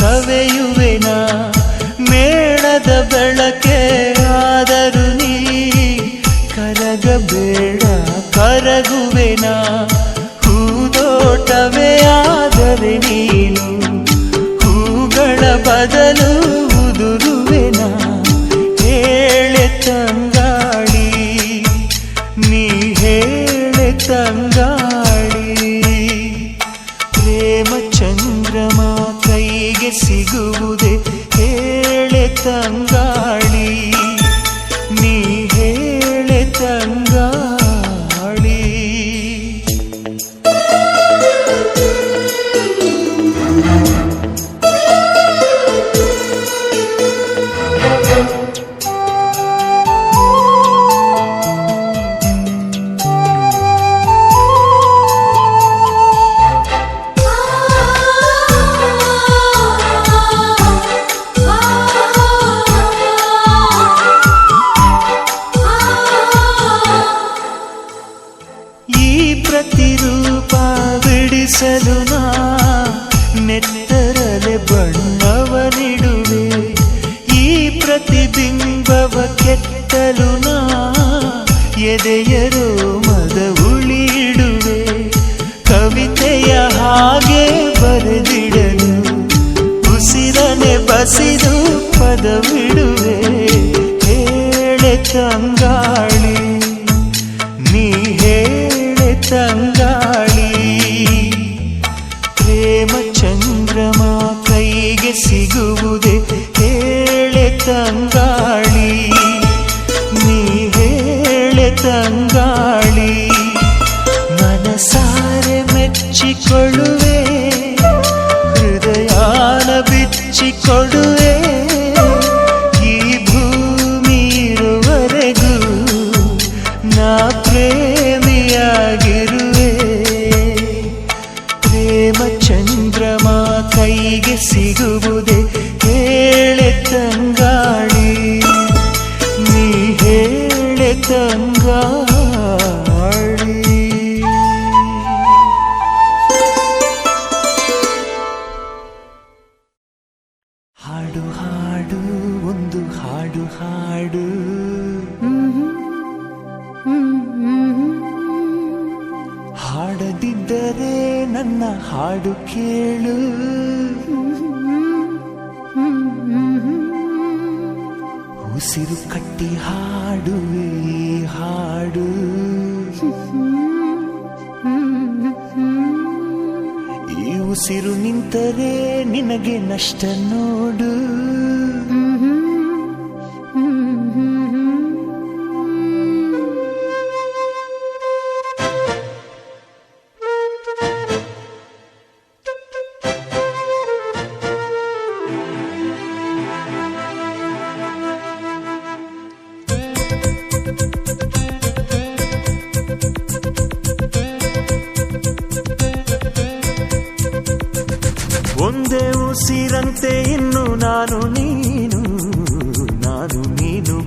ಸವೆಯುವೆನಾ ಮೇಣದ ಬೆಳಕೆ ಆದರೂ ನೀ ಕರಗಬೇಡ ಕರಗುವೆನಾ ಹೂದೋಟವೇ ಆದರೆ ನೀನು ಹೂಗಳ ಬದಲು ಉದುರುವೆನಾ ಹೇಳೆ ತಂಗಾಳಿ ನೀ ಹೇಳೆ ತಂಗಾಳಿ ಪ್ರೇಮ ಚಂದ್ರಮ ಕೈಗೆ ಸಿಗುವುದೇ ಹೇಳೆ ತಂಗಾಳಿ ನೀ ಹೇಳೆ ತಂಗಾಳಿ ಪ್ರತಿರೂಪ ಬಿಡಿಸಲು ನಾ ನೆತ್ತರಲೆ ಬಣ್ಣವನಿಡುವೆ ಈ ಪ್ರತಿಬಿಂಬವ ಕೆತ್ತಲು ನಾ ಎದೆಯರೋ ಮದ ಉಳಿಡುವೆ ಕವಿತೆಯ ಹಾಗೆ ಬರೆದಿಡಲು ಉಸಿರನೆ ಬಸಿದು ಪದವಿಡುವೆ ಹೇಳೆ ತಂಗಾಳಿ ನೀ ಹೇಳೆ ತಂಗಾಳಿ ಪ್ರೇಮ ಚಂದ್ರಮ ಕೈಗೆ ಸಿಗುವುದೇ ಹೇಳೆ ತಂಗಾಳಿ ನೀ ಹೇಳೆ ತಂಗಾಳಿ ಮನಸಾರೆ ಮೆಚ್ಚಿಕೊಳ್ಳುವೆ ಹೃದಯಾನ ಬಿಚ್ಚಿಕೊಡುವೆ ಈ ಭೂಮಿ ಇರುವರೆಗೂ ನಾ ಪ್ರೇಮಿಯಾಗಿರುವೆ ಪ್ರೇಮ ಚಂದ್ರಮ ಕೈಗೆ ಸಿಗುವುದೇ ಹೇಳೆ ತಂಗಾಳಿ ನೀ ಹೇಳೆ ತಂಗಾಳಿ ಹಾಡು ಹಾಡು ಒಂದು ಹಾಡು ಹಾಡು ಹಾಡದಿದ್ದರೆ ನನ್ನ ಹಾಡು ಕೇಳು ಉಸಿರು ಕಟ್ಟಿ ಹಾಡುವೆ ಹಾಡು ಈ ಉಸಿರು ನಿಂತರೆ ನಿನಗೆ ನಷ್ಟ ನೋಡು ಒಂದೇ ಉಸಿರಂತೆ ಇನ್ನು ನಾನು ನೀನು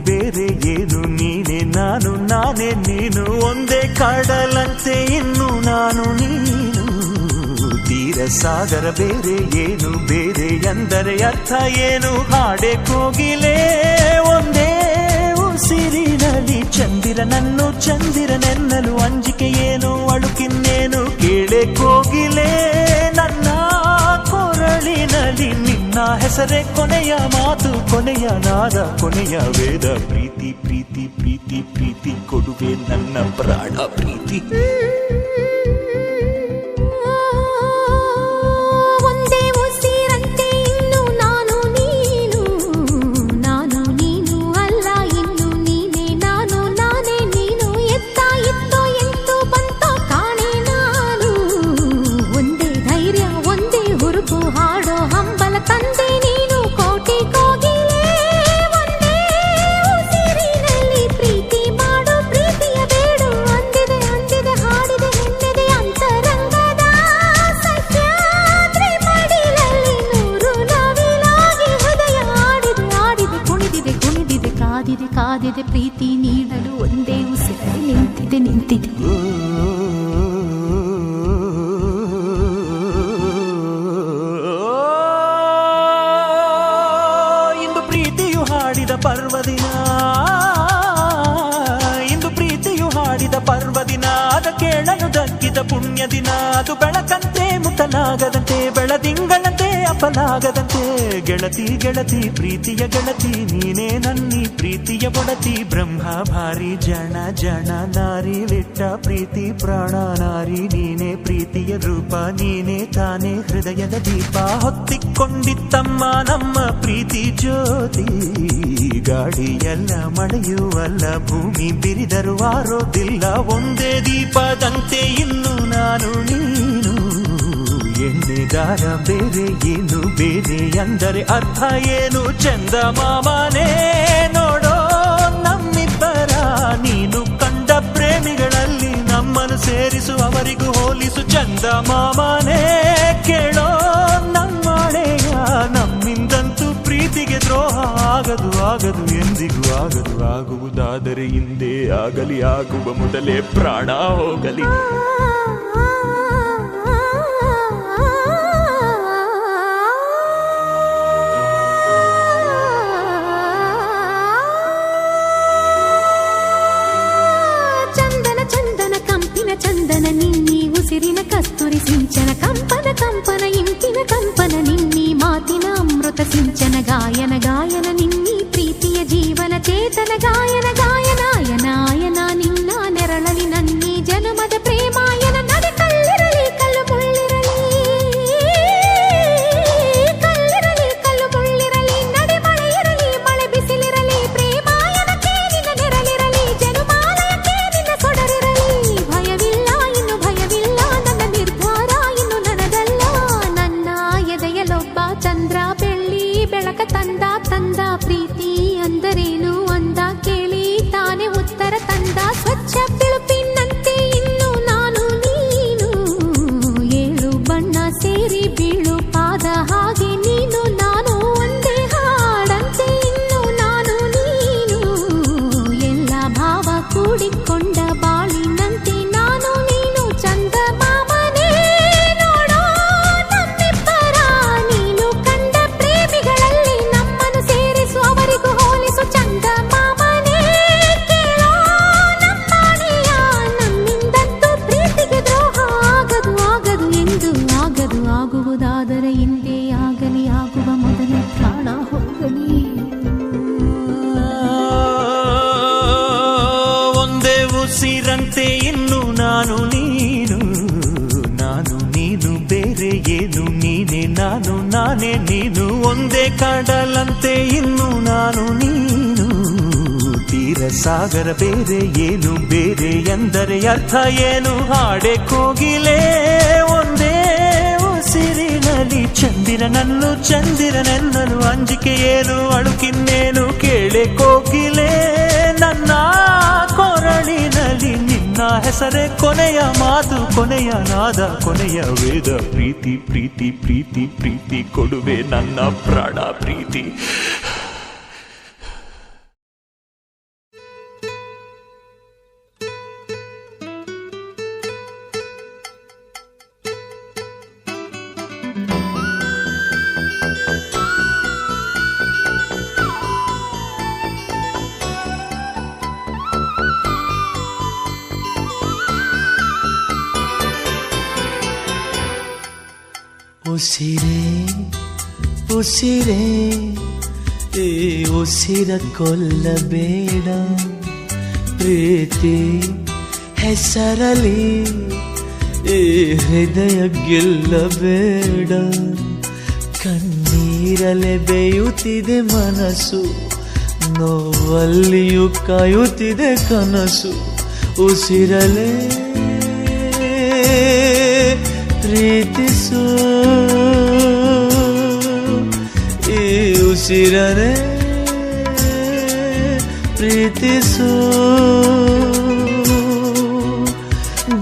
ಬೇರೆ ಏನು ನೀನೆ ನಾನು ನಾನೇ ನೀನು ಒಂದೇ ಕಡಲಂತೆ ಇನ್ನು ನಾನು ನೀನು ತೀರ ಸಾಗರ ಬೇರೆ ಏನು ಬೇರೆ ಎಂದರೆ ಅರ್ಥ ಏನು ಹಾಡೆ ಕೋಗಿಲೆ ಒಂದೇ ಉಸಿರಿನಲ್ಲಿ ಚಂದಿರನನ್ನು ಚಂದಿರನೆನ್ನಲು ಅಂಜಿಕೆ ಏನು ಅಳುಕಿನ್ನೇನು ಕೇಳೆ ಕೋಗಿಲೆ ನನ್ನ ಕೊರಳಿನಲ್ಲಿ ನಿನ್ನ ಹೆಸರೇ ಕೊನೆಯ ಮಾತು ಕೊನೆಯ ನಾದ ಕೊನೆಯ ವೇದ ಪ್ರೀತಿ ಪ್ರೀತಿ ಪ್ರೀತಿ ಪ್ರೀತಿ ಕೊಡುವೆ ನನ್ನ ಪ್ರಾಣ ಪ್ರೀತಿ ಕಾದಿದೆ ಪ್ರೀತಿ ನೀಡಲು ಒಂದೇ ಉಸಿರಲ್ಲಿ ನಿಂತಿದೆ ಹಾಡಿದ ಪರ್ವದಿನ, ಇಂದು ಪ್ರೀತಿಯು ಹಾಡಿದ ಪರ್ವದಿನ, ಅದ ಕೇಳಲು ದಕ್ಕಿದ ಪುಣ್ಯ ದಿನ. ಅದು ಬೆಳಕಂತೆ ಮುಟ್ಟಲಾಗದಂತೆ, ಬೆಳದಿಂಗಳಂತೆ ಅಪಲಾಗದಂತೆ. ಗೆಳತಿ ಗೆಳತಿ ಪ್ರೀತಿಯ ಗೆಳತಿ, ನೀನೇ ನನ್ನಿ ಪ್ರೀತಿಯ ಒಡತಿ. ಬ್ರಹ್ಮ ಭಾರಿ ಜನ ಜನ, ನಾರಿ ವಿಟ್ಟ ಪ್ರೀತಿ ಪ್ರಾಣ ನಾರಿ. ನೀನೇ ಪ್ರೀತಿಯ ರೂಪ, ನೀನೇ ತಾನೇ ಹೃದಯದ ದೀಪ. ಹೊತ್ತಿಕೊಂಡಿತ್ತಮ್ಮ ನಮ್ಮ ಪ್ರೀತಿ ಜ್ಯೋತಿ. ಗಾಳಿಯಲ್ಲ ಮಳೆಯುವಲ್ಲ, ಭೂಮಿ ಬಿರಿದರು ಆರೋದಿಲ್ಲ. ಒಂದೇ ದೀಪದಂತೆ ಇನ್ನು ನಾನು ನೀನು. ಎಣ್ಣೆಗಾರ ಬೇರೆ ಏನು, ಬೇರೆ ಅಂದರೆ ಅರ್ಥ ಏನು? ಚಂದ ಮಾಮನೇ ನೋಡೋ ನಮ್ಮಿಬ್ಬರ, ನೀನು ಕಂಡ ಪ್ರೇಮಿಗಳಲ್ಲಿ ನಮ್ಮನ್ನು ಸೇರಿಸು, ಅವರಿಗೂ ಹೋಲಿಸು. ಚಂದ ಮಾಮನೇ ಕೇಳೋ ನಮ್ಮಳೆಯ, ನಮ್ಮಿಂದಂತೂ ಪ್ರೀತಿಗೆ ದ್ರೋಹ ಆಗದು ಆಗದು, ಎಂದಿಗೂ ಆಗದು. ಆಗುವುದಾದರೆ ಹಿಂದೆ ಆಗಲಿ, ಆಗುವ ಮೊದಲೇ ಪ್ರಾಣ ಹೋಗಲಿ. ಚಂದನ ನಿನ್ನಿ ಉಸಿರಿನ ಕಸ್ತೂರಿ ಸಿಂಚನ, ಕಂಪನ ಕಂಪನ ಇಂಪಿನ ಕಂಪನ ನಿನ್ನಿ ಮಾತಿನ ಅಮೃತ ಸಿಂಚನ. ಗಾಯನ ಗಾಯನ ನಿನ್ನಿ ಪ್ರೀತಿಯ ಜೀವನ ಚೇತನ, ಗಾಯನ ಗಾಯನಾಯನ ಆಯನ ನಿನ್ನ ನೆರಳಲಿ ನನ್ನಿ ಜನುಮದ ಪ್ರೇಮಾಯನ. ನಡೆ ಕಲ್ಲಿರಲಿ ಕಲ್ಲು ಮುಳ್ಳಿರಲಿ, ಕಲ್ಲಿರಲಿ ಕಲ್ಲು ಮುಳ್ಳಿರಲಿ. ನಡೆ ಮಳೆ ಇರಲಿ ಮಳೆ ಬಿಸಿಲಿರಲಿ, ಪ್ರೇಮಾಯನಕ್ಕೆ ನಿನ್ನ ನೆರಳಿರಲಿ. ಜನುಮಾಲಯಕ್ಕೆ ನಿನ್ನ ಸೊಡರಿರಲಿ. ಭಯವಿಲ್ಲ ಇನ್ನು ಭಯವಿಲ್ಲ, ನನ್ನ ನಿರ್ಧಾರ ಇನ್ನು ನನದಲ್ಲ. ನನ್ನ ಎದೆಯಲೊಬ್ಬ ಚಂದ್ರ ಬೆಳ್ಳಿ ಬೆಳಕ ತಂದ ತಂದ. ಪ್ರೀತಿ ಅಂದರೇನು ಅಂದ ಕೇಳಿ ತಾನೇ ಉತ್ತರ ತಂದ. ಸ್ವಚ್ಛ ಬಿಳುಪಿನಂತೆ ಇನ್ನು ನಾನು ನೀನು, ಏಳು ಬಣ್ಣ ಸೇರಿ ಬೀಳು ಪಾದ ಹಾಗೆ ನೀನು ನಾನು. ಒಂದೇ ಹಾಡಂತೆ ಇನ್ನು ನಾನು ನೀನು, ಎಲ್ಲ ಭಾವ ಕೂಡಿಕೊಂಡ ಬಾಳಿನಂತೆ ನಾನು ನೀನು. ಚಂದ ಮಾಮನೇ ನೋಡೋ ನಮ್ಮಿಬ್ಬರ, ನೀನು ಕಂಡ ಪ್ರೇಮಿಗಳಲ್ಲಿ ನಮ್ಮನ್ನು ಸೇರಿಸು, ಅವರಿಗೂ ಹೋಲಿಸು. ಚಂದ ಮಾಮನೇ ಕೇಳೋ ನಮ್ಮನೆಯ, ನಮ್ಮಿಂದಂತೂ ಪ್ರೀತಿಗೆ ದ್ರೋಹ ಆಗದು ಆಗದು, ಎಂದು ಆಗದು. ಆಗುವುದಾದರೆ ಹಿಂದೆ ಆಗಲಿ, ಆಗುವ ಮೊದಲೇ ಪ್ರಾಣ ಹೋಗಲಿ. ಒಂದೇ ಉಸಿರಂತೆ ಇನ್ನು ನಾನು ನೀನು, ನಾನು ನೀನು ಬೇರೆ ಏನು, ನೀನೇ ನಾನು ನಾನೇ ನೀನು. ಒಂದೇ ಕಡಲಂತೆ ಇನ್ನು ನಾನು ನೀನು, ತೀರ ಸಾಗರ ಬೇರೆ ಏನು, ಬೇರೆ ಎಂದರೆ ಅರ್ಥ ಏನು? ಹಾಡೆ ಕೋಗಿಲೆ ಒಂದೇ ಉಸಿರಿನಲ್ಲಿ, ಚಂದಿರನನ್ನು ಚಂದಿರನೆನ್ನಲು ಅಂಜಿಕೆ ಏನು, ಅಳುಕಿನ್ನೇನು? ಕೇಳೆ ಕೋಗಿಲೆ ನನ್ನ ಕೊರಳಿನಲ್ಲಿ, ನಿನ್ನ ಹೆಸರೇ ಕೊನೆಯ ಮಾತು, ಕೊನೆಯ ನಾದ, ಕೊನೆಯ ವೇದ. ಪ್ರೀತಿ ಪ್ರೀತಿ ಪ್ರೀತಿ ಪ್ರೀತಿ ಕೊಡುವೆ ನನ್ನ ಪ್ರಾಣ ಪ್ರೀತಿ. ಉಸಿರೇ ಉಸಿರೇ ಈ ಉಸಿರ ಕೊಲ್ಲಬೇಡ, ಪ್ರೀತಿ ಹೆಸರಲಿ ಈ ಹೃದಯ ಗೆಲ್ಲಬೇಡ. ಕಣ್ಣೀರಲೆ ಬೇಯುತ್ತಿದೆ ಮನಸ್ಸು, ನೋವಲ್ಲಿಯೂ ಕಾಯುತ್ತಿದೆ ಕನಸು. ಉಸಿರಲೇ ಪ್ರೀತಿಸು, ಈ ಉಸಿರನೇ ಪ್ರೀತಿಸು.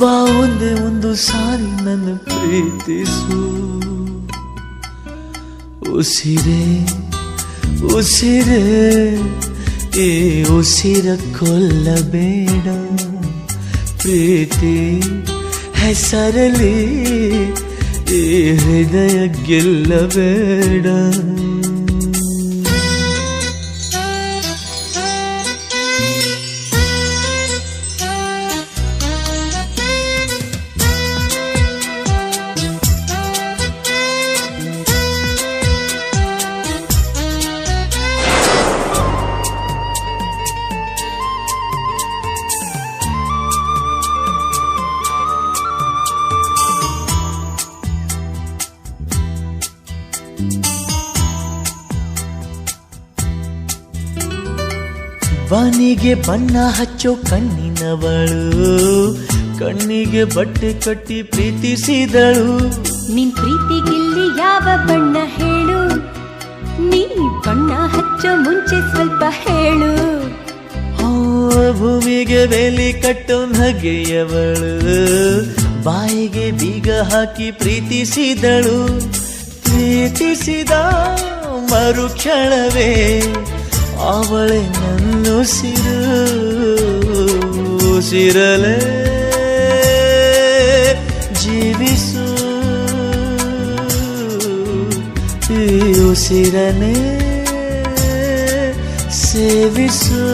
ಬಾ ಒಂದೇ ಒಂದು ಸಾರಿ ನನ್ನ ಪ್ರೀತಿಸು. ಉಸಿರೇ ಉಸಿರೇ ಈ ಉಸಿರ ಕೊಲ್ಲಬೇಡ, ಪ್ರೀತಿ ಹೆಸರಲಿ ಈ ಹೃದಯ ಗೆಲ್ಲಬೇಡ. ಬಾನಿಗೆ ಬಣ್ಣ ಹಚ್ಚೋ ಕಣ್ಣಿನವಳು, ಕಣ್ಣಿಗೆ ಬಟ್ಟೆ ಕಟ್ಟಿ ಪ್ರೀತಿಸಿದಳು. ನಿನ್ ಪ್ರೀತಿಗಿಲ್ಲಿ ಯಾವ ಬಣ್ಣ ಹೇಳು, ನೀ ಬಣ್ಣ ಹಚ್ಚೋ ಮುಂಚೆ ಸ್ವಲ್ಪ ಹೇಳು. ಭೂಮಿಗೆ ಬೇಲಿ ಕಟ್ಟೋ ನಗೆಯವಳು, ಬಾಯಿಗೆ ಬೀಗ ಹಾಕಿ ಪ್ರೀತಿಸಿದಳು. ಪ್ರೀತಿಸಿದ ಮರುಕ್ಷಣವೇ ಅವಳೆ ನನ್ನುಸಿರು, ಉಸಿರಲೇ ಜೀವಿಸು, ಈ ಉಸಿರನೇ ಸೇವಿಸು.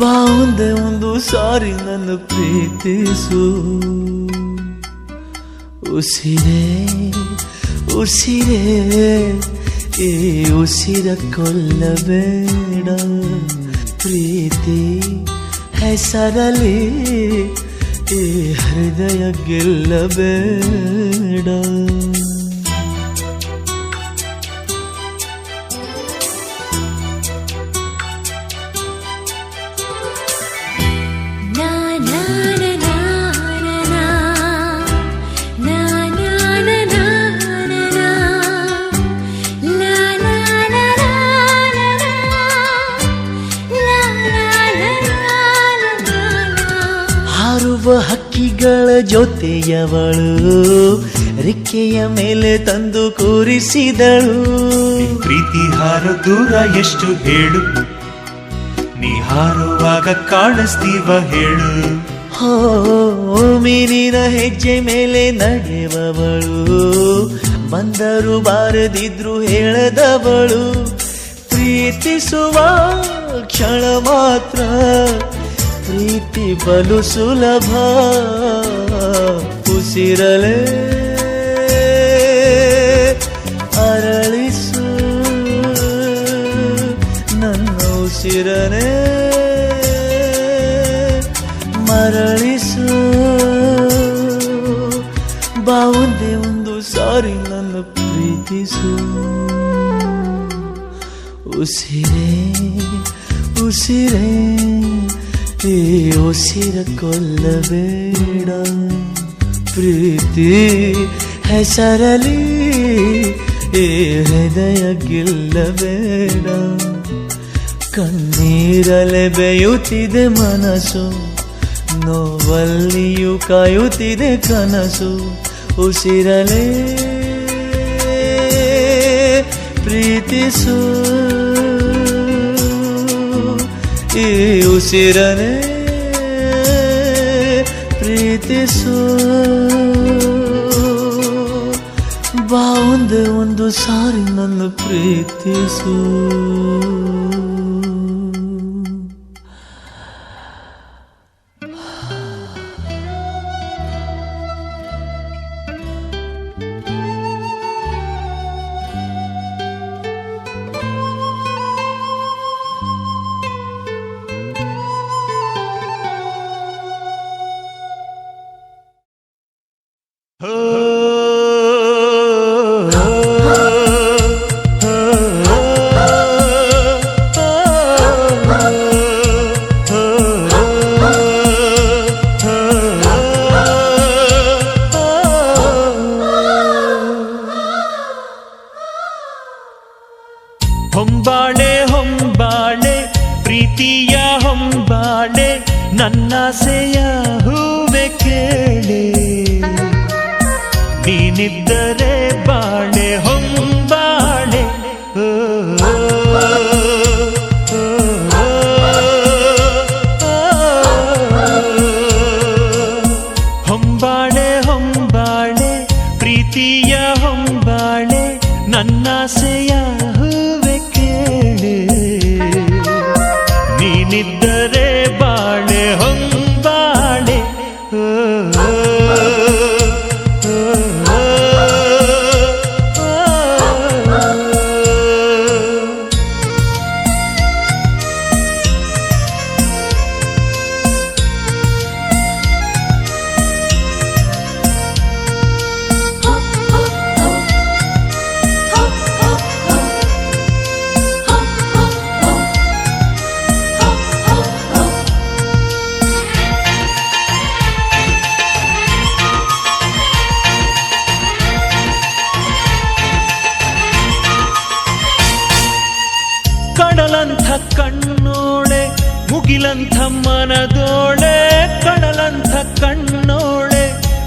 ಬಾವುಂದೆ ಒಂದು ಸಾರಿ ನನ್ನ ಪ್ರೀತಿಸು. ಉಸಿರೇ ಉಸಿರೇ ಈ ಉಸಿರ ಕೊಲ್ಲಬೇಡ, ಪ್ರೀತಿ ಹೆಸರಲಿ ಈ ಹೃದಯ ಗೆಲ್ಲಬೇಡ. ಹಕ್ಕಿಗಳ ಜೊತೆಯವಳು, ರೆಕ್ಕೆಯ ಮೇಲೆ ತಂದು ಕೂರಿಸಿದಳು. ಪ್ರೀತಿ ಹಾರೋ ದೂರ ಎಷ್ಟು ಹೇಳು, ನೀ ಹಾರುವಾಗ ಕಾಣಿಸ್ತೀವ ಹೇಳು. ಮೀನಿನ ಹೆಜ್ಜೆ ಮೇಲೆ ನಡೆಯುವವಳು, ಬಂದರು ಬಾರದಿದ್ರು ಹೇಳದವಳು. ಪ್ರೀತಿಸುವ ಕ್ಷಣ ಮಾತ್ರ ಪ್ರೀತಿ ಬಲು ಸುಲಭ, ಉಸಿರಲೇ ಅರಳಿಸು ನನ್ನ ಉಸಿರನೇ ಮರಳಿಸು. ಬಾವುಂದೆ ಒಂದು ಸಾರಿ ನನ್ನ ಪ್ರೀತಿಸು. ಉಸಿರೇ ಉಸಿರೇ ಈ ಉಸಿರ ಕೊಲ್ಲಬೇಡ, ಪ್ರೀತಿ ಹೆಸರಲಿ ಈ ಹೃದಯ ಗೆಲ್ಲಬೇಡ. ಕಣ್ಣೀರಲೆ ಬೇಯುತ್ತಿದೆ ಮನಸ್ಸು, ನೋವಲ್ಲಿಯೂ ಕಾಯುತ್ತಿದೆ ಕನಸು. ಉಸಿರಲೇ ಪ್ರೀತಿಸು, ಈ ಉಸಿರನೇ ಪ್ರೀತಿಸು. ಬಾವುಂದೆ ಒಂದು ಸಾರಿ ನನ್ನ ಪ್ರೀತಿಸು. ಹೊಂಬಾಳೆ ಹೊಂಬಾಳೆ ಪ್ರೀತಿಯ ಹೊಂಬಾಳೆ, ನನ್ನಾಸೆಯ ಹೂವೆ ಕೇಳೆ. ನೀನಿದ್ದರೆ ಬಾಳೆ ಹೊಂಬಾಳೆ, ಹೊಂಬಾಳೆ ಹೊಂಬಾಳೆ ಪ್ರೀತಿಯ ಹೊಂಬಾಳೆ, ನನ್ನಾಸೆಯ ಹೂವೆ ಕೇಳೆ. ನೀನಿದ್ದರೆ ಬಾಳೆ ಹೊಂಬಾಳೆ, ಕಣ್ಣೋಳೆ ಮುಗಿಲಂಥ ಮನದೋಳೆ ಕಡಲಂಥ ಕಣ್ಣೋಳೆ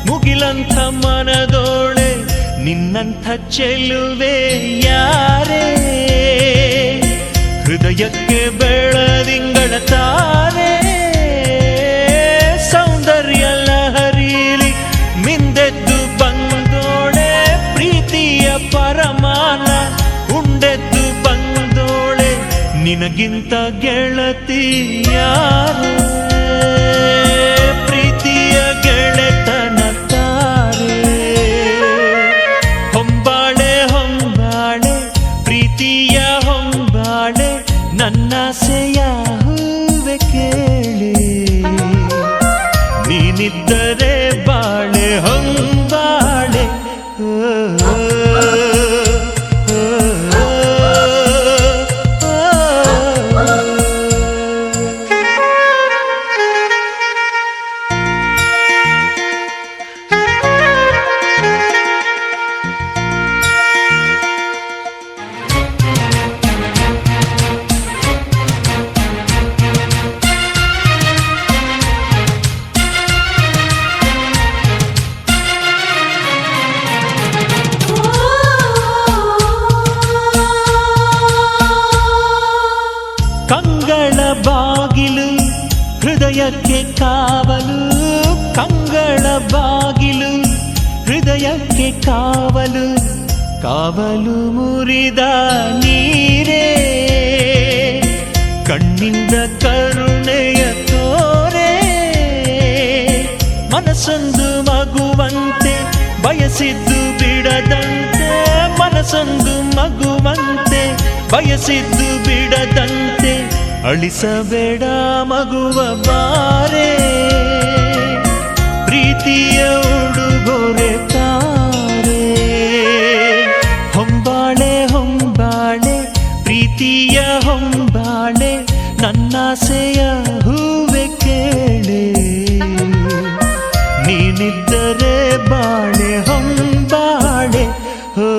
ಮುಗಿಲಂಥ ಮನದೋಳೆ ನಿನ್ನಂಥ ಚೆಲುವೆ ಯಾರೇ ಹೃದಯಕ್ಕೆ ಬೆಳದಿಂಗಳ ತಾರೆ ಸೌಂದರ್ಯ ಲಹರೀಲಿ ಮಿಂದೆದ್ದು ಬಂದೋಳೆ ಪ್ರೀತಿಯ ಪರಮಾನ ಉಂಡೆದ್ದು ಬಂದೋಳೆ ನಿನಗಿಂತ ಗೆಳತಿ ಯಾರೇ ಪ್ರೀತಿಯ ಗೆಳೆತನ ತಾರೆ ಹೊಂಬಾಳೆ ಹೊಂಬಾಳೆ ಪ್ರೀತಿಯ ಹೊಂಬಾಳೆ ನನ್ನಾಸೆಯ ಹೂವೆ ಕೇಳಿ ನೀನಿದ್ದರೆ ಬಾಳೆ ಹೊಂಬಾಳೆ ಕಂಗಳ ಬಾಗಿಲು ಹೃದಯಕ್ಕೆ ಕಾವಲು ಕಂಗಳ ಬಾಗಿಲು ಹೃದಯಕ್ಕೆ ಕಾವಲು ಕಾವಲು ಮುರಿದ ನೀರೇ ಕಣ್ಣಿಂದ ಕರುಣೆಯ ತೋರೆ ಮನಸ್ಸೊಂದು ಮಗುವಂತೆ ಬಯಸಿದ್ದು ಬಿಡದಂತೆ ಮನಸ್ಸೊಂದು ಮಗುವಂತೆ ಬಯಸಿದ್ದು ಬಿಡದಂತೆ ಅಳಿಸಬೇಡ ಮಗುವ ಬಾರೆ ಪ್ರೀತಿಯ ಉಡುಗೊರೆ ತಾರೆ ಹೊಂಬಾಳೆ ಹೊಂಬಾಳೆ ಪ್ರೀತಿಯ ಹೊಂಬಾಳೆ ನನ್ನಾಸೆಯ ಹೂವೆ ಕೇಳೆ ನೀನಿದ್ದರೆ ಬಾಳೆ ಹೊಂಬಾಳೆ ಹೋ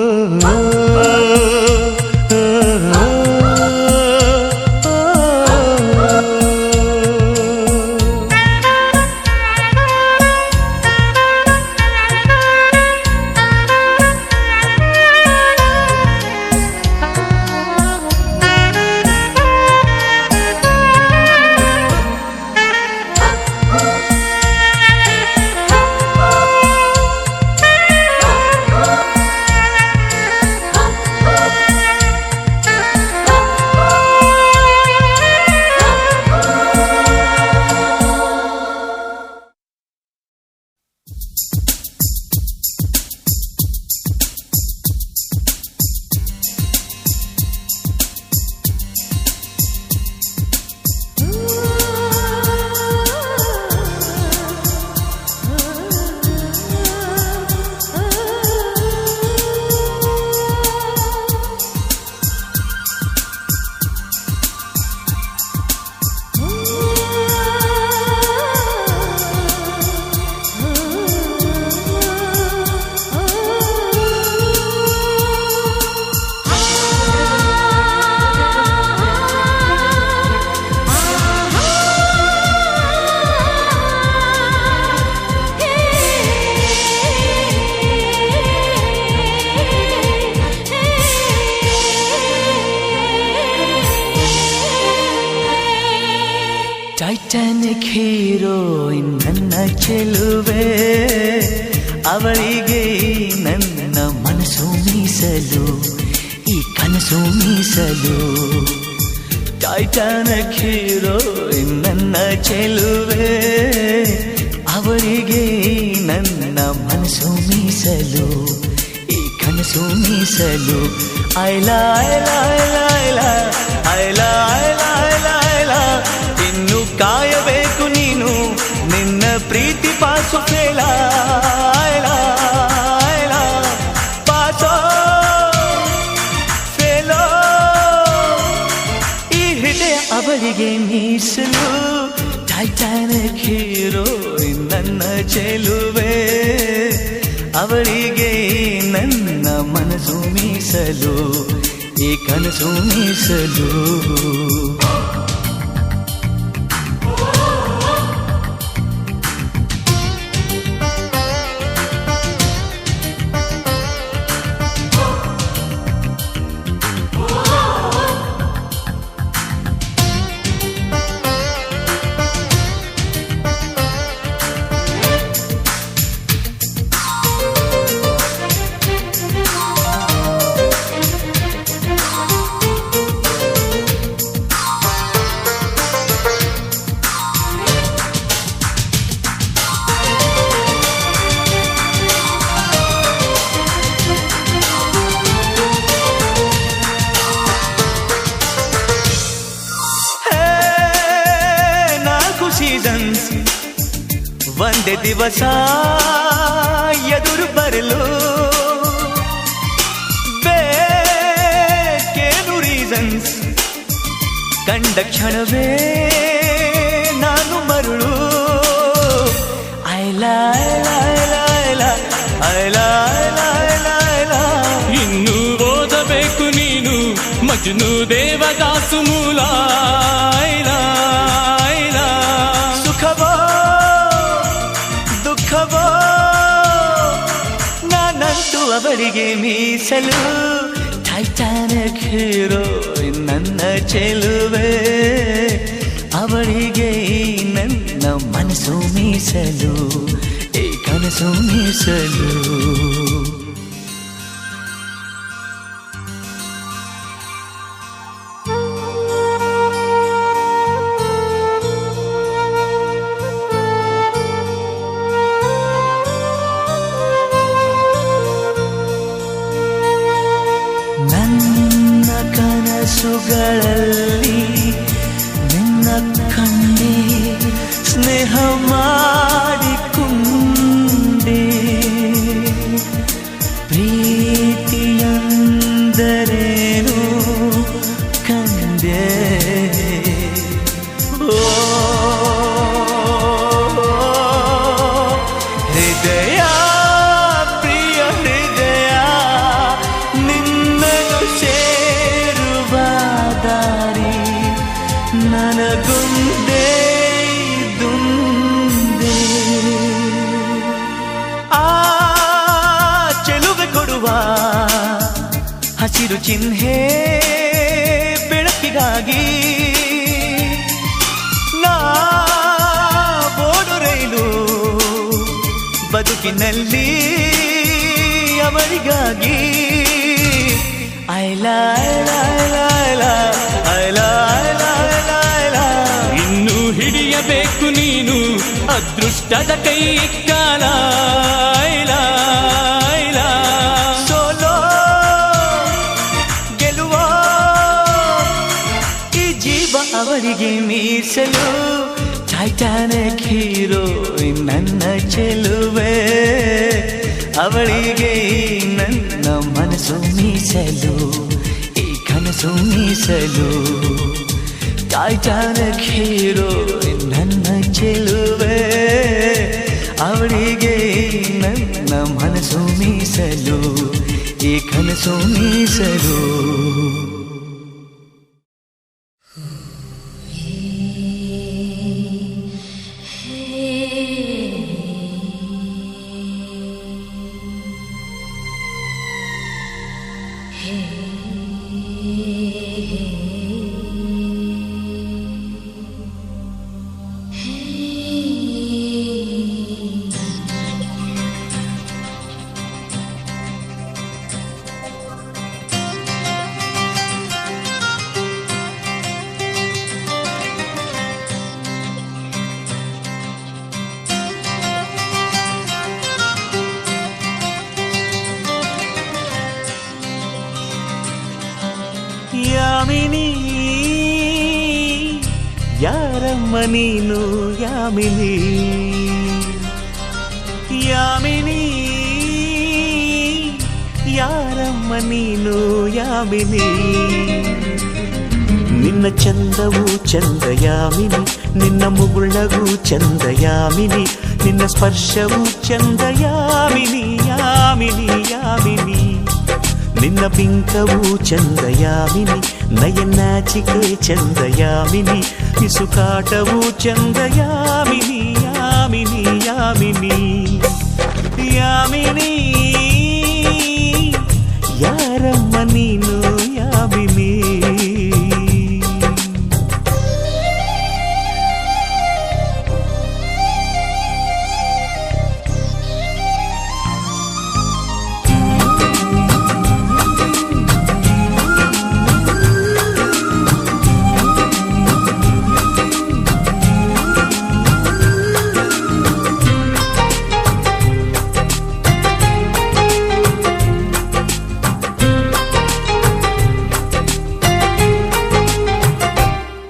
ಟೈಟಾನಿಕ್ ಹೀರೋಯಿನ್ ನನ್ನ ಚೆಲುವೆ ಅವಳಿಗೆ ನನ್ನ ಮನಸ್ಸು ಮೀಸಲು ಈ ಕನಸು ಮೀಸಲು ಟೈಟಾನಿಕ್ ಹೀರೋಯಿನ್ ನನ್ನ ಚೆಲುವೆ ಅವಳಿಗೆ ನನ್ನ ಮನಸ್ಸು ಮೀಸಲು ಈ ಕನಸು ಮೀಸಲು ಐಲಾ ಐಲಾ ಐಲಾ ಐಲಾ ಐಲಾ ಐಲಾ ಐಲಾ ಇನ್ನು ಕಾಯಬೇಕು ನೀನು ನಿನ್ನ ಪ್ರೀತಿ ಪಾಸು ಫೇಲ ಐಲಾ ಐಲಾ ಪಾಸೋ ಫೇಲೋ ಈ ಹೃದಯ ಅವಳಿಗೆ ಮೀಸಲು ಟೈಟಾನಿಕ್ ಹೀರೋಯಿನ್ ನನ್ನ ಚೆಲುವೆ ಅವಳಿಗೆ ನನ್ನ ಮನಸ್ಸು ಮೀಸಲು ಈ ಕನಸು ಮೀಸಲು. ಸೀಸನ್ಸ್ ಒಂದೇ ದಿವಸ ಎದುರು ಬರಲು ಬೇಕೇನು ರೀಸನ್ಸ್ ಕಂಡ ಕ್ಷಣವೇ ನಾನು ಮರುಳು. ಇನ್ನು ಓದಬೇಕು ನೀನು ಮಜ್ನು ದೇವದಾಸು ಮೂಲ. ಸುಖವೋ ದುಃಖವೋ ನಾನಂತೂ ಅವಳಿಗೆ ಮೀಸಲು. ಟೈಟಾನಿಕ್ ಹೀರೋ ನನ್ನ ಚೆಲುವೆ, ಅವಳಿಗೆ ನನ್ನ ಮನಸ್ಸು ಮೀಸಲು, ಈ ಕನಸು ಮೀಸಲು. ನನ್ನ ಕನಸುಗಳಲ್ಲಿ ನಿನ್ನ ಕಂಡೆ, ಸ್ನೇಹ ಮಾಡಿಕೊಂಡೆ, ಪ್ರೀತಿಯಂದರೇನು ಕಂಡೆ. ಹೃದಯ ಪ್ರಿಯ ಹೃದಯ ನಿನ್ನನ್ನು ಸೇರುವ ದಾರಿ ನನಗುಂದೇ ದುಂದೆ. ಆ ಚೆಲುವೆ ಕೊಡುವ ಹಸಿರು ಚಿಹ್ನೆ ಬೆಳಕಿಗಾಗಿ ನಾ ಓಡು ರೈಲು ಬದುಕಿನಲ್ಲಿ ಅವರಿಗಾಗಿ. ಇನ್ನು ಹಿಡಿಯಬೇಕು ನೀನು ಅದೃಷ್ಟದ ಕೈ ಕಾಲ. ಸೋಲೋ ಗೆಲುವೋ ಈ ಜೀವ ಅವರಿಗೆ ಮೀಸಲು. ಟೈಟಾನಿಕ್ ಹೀರೋ ನನ್ನ ಚೆಲುವೆ, ಅವಳಿಗೆ ನನ್ನ ಮನಸ್ಸು ಮೀಸಲು, ಈ ಕನಸು ಮೀಸಲು. ಟೈಟಾನಿಕ್ ಹೀರೋ ನನ್ನ ಚೆಲುವೆ, ಅವಳಿಗೆ ನನ್ನ ಮನಸ್ಸು ಮೀಸಲು, ಈ ಕನಸು ಮೀಸಲು. ಯಾಮಿನಿ ಯಾರಮ್ಮ ನೀನು ಯಾಮಿನಿ, ಯಾಮಿನಿ ಯಾರಮ್ಮ ನೀನು ಯಾಮಿನಿ. ನಿನ್ನ ಚಂದವು ಚಂದ ಯಾಮಿನಿ, ನಿನ್ನ ಮುಗುಳಗೂ ಚಂದ ಯಾಮಿನಿ, ನಿನ್ನ ಸ್ಪರ್ಶವು ಚಂದ ಯಾಮಿನಿ ಯಾಮಿನಿ ಯಾಮಿನಿ. ನಿನ್ನ ಬಿಂಕವು ಚಂದಯಾಮಿನಿ, ನಯನಾಚಿಕೆ ಚಂದಯಾಮಿನಿ, ಪಿಸುಕಾಟವು ಚಂದಯಾಮಿನಿ, ಯಾಮಿನಿ ಯಾಮಿನಿ ಯಾಮಿನಿ, ಯಾರಮ್ಮ ನೀನು ಯಾಮಿನಿ.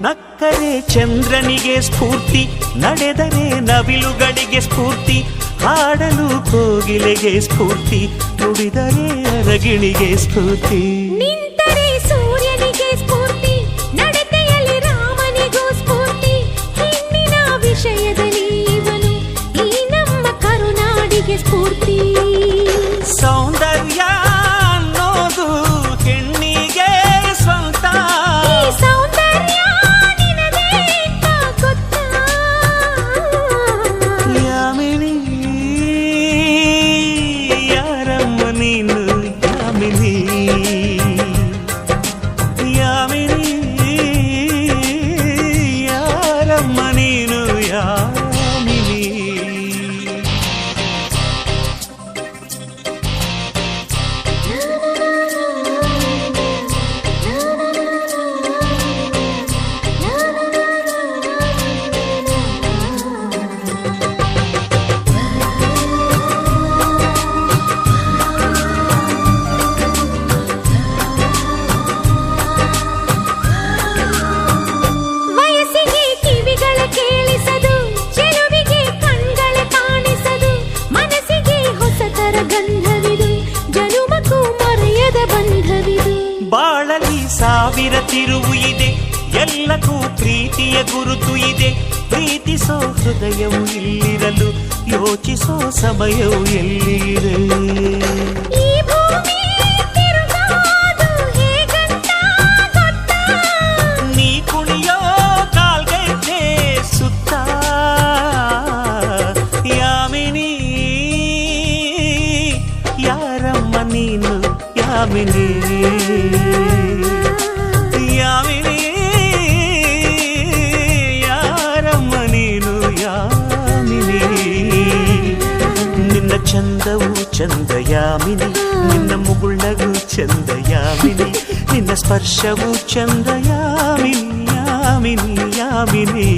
ನಕ್ಕರೆ ಚಂದ್ರನಿಗೆ ಸ್ಫೂರ್ತಿ, ನಡೆದರೆ ನವಿಲುಗಳಿಗೆ ಸ್ಫೂರ್ತಿ, ಹಾಡಲು ಕೋಗಿಲೆಗೆ ಸ್ಫೂರ್ತಿ, ನುಡಿದರೆ ಅರಗಿಣಿಗೆ ಸ್ಫೂರ್ತಿ. ನಿಂತರೆ ಸೂರ್ಯನಿಗೆ ಸ್ಫೂರ್ತಿ, ನಡತೆಯಲ್ಲಿ ರಾಮನಿಗೂ ಸ್ಫೂರ್ತಿ, ಹೆಣ್ಣಿನ ವಿಷಯದಲ್ಲಿ ಇವನು ಈ ನಮ್ಮ ಕರುನಾಡಿಗೆ ಸ್ಫೂರ್ತಿ. ಸೌಂದರ್ಯ ಅನ್ನೋದು ಹೆಣ್ಣಿಗೆ ಸ್ವಂತ, ಸೌಂದರ್ಯ ನಿನದೇ ಗೊತ್ತಾ? ಯಾಮಿನಿ ಯಾರಮ್ಮ ನೀನು ಯಾಮಿನಿ, ಯಾಮಿನಿ ಯಾರಮ್ಮ ನೀನು ಯಾಮಿನಿ. ವಯಸ್ಸಿಗೆ ಕಿವಿಗಳ ಕೇಳಿಸದು, ಚೆಲುವಿಗೆ ಕಣ್ಗಳ ಕಾಣಿಸದು, ಮನಸ್ಸಿಗೆ ಹೊಸತರ ಗಂಧವಿದು, ಜನುಮಕ್ಕೂ ಮರೆಯದ ಬಂಧವಿದು. ಬಾಳಲಿ ಸಾವಿರ ತಿರುವು ಇದೆ, ಎಲ್ಲಕ್ಕೂ ಪ್ರೀತಿಯ ಗುರುತು ಇದೆ, ಪ್ರೀತಿಸೋ ಹೃದಯವು ಇಲ್ಲಿರಲು ಯೋಚಿಸೋ ಸಮಯವು ಎಲ್ಲಿದೆ. ಈ ಭೂಮಿ ತಿರುಗೋದು ಹೇಗಂತ ಗೊತ್ತಾ? ನೀ ಕುಣಿಯೋ ಕಾಲ್ಗೆಜ್ಜೆ ಸುತ್ತ, ಯಾಮಿನಿ ಯಾರಮ್ಮ ನೀನು ಯಾಮಿನಿ, ಯಾಮಿನಿ ಯಾರಮ್ಮ ನೀನು ಯಾಮಿನಿ. ನಿನ್ನ ಚಂದವು ಚಂದಯಾಮಿನಿ, ನಿನ್ನ ಮುಗುಳ್ನಗು ಚಂದಯಾಮಿನಿ, ನಿನ್ನ ಸ್ಪರ್ಶವು ಚಂದಯಾಮಿನಿ, ಯಾಮಿನಿ ಯಾಮಿನಿ,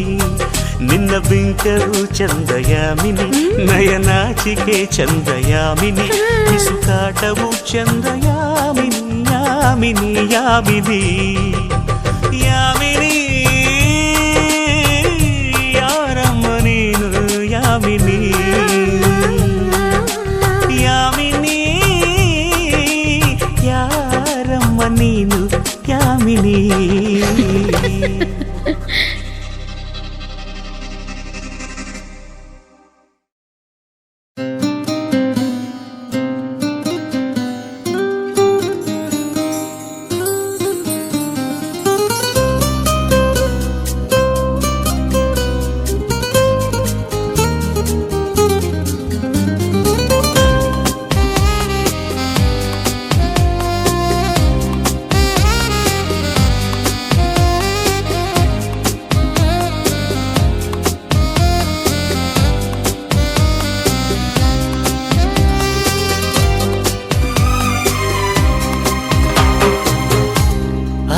ನಿನ್ನ ಬಿಂಕವು ಚಂದಯಾಮಿನಿ, ನಯನಾಚಿಕೆ ಚಂದಯಾಮಿನಿ, ಪಿಸುಕಾಟವು ಚಂದಯಾಮಿನಿ, ಯಾಮಿನಿ ಯಾಮಿನಿ ಯಾಮಿನಿ, ಯಾರಮ್ಮ ನೀನು ಯಾಮಿನಿ, ಯಾಮಿನಿ ಯಾರಮ್ಮ ನೀನು ಯಾಮಿನಿ.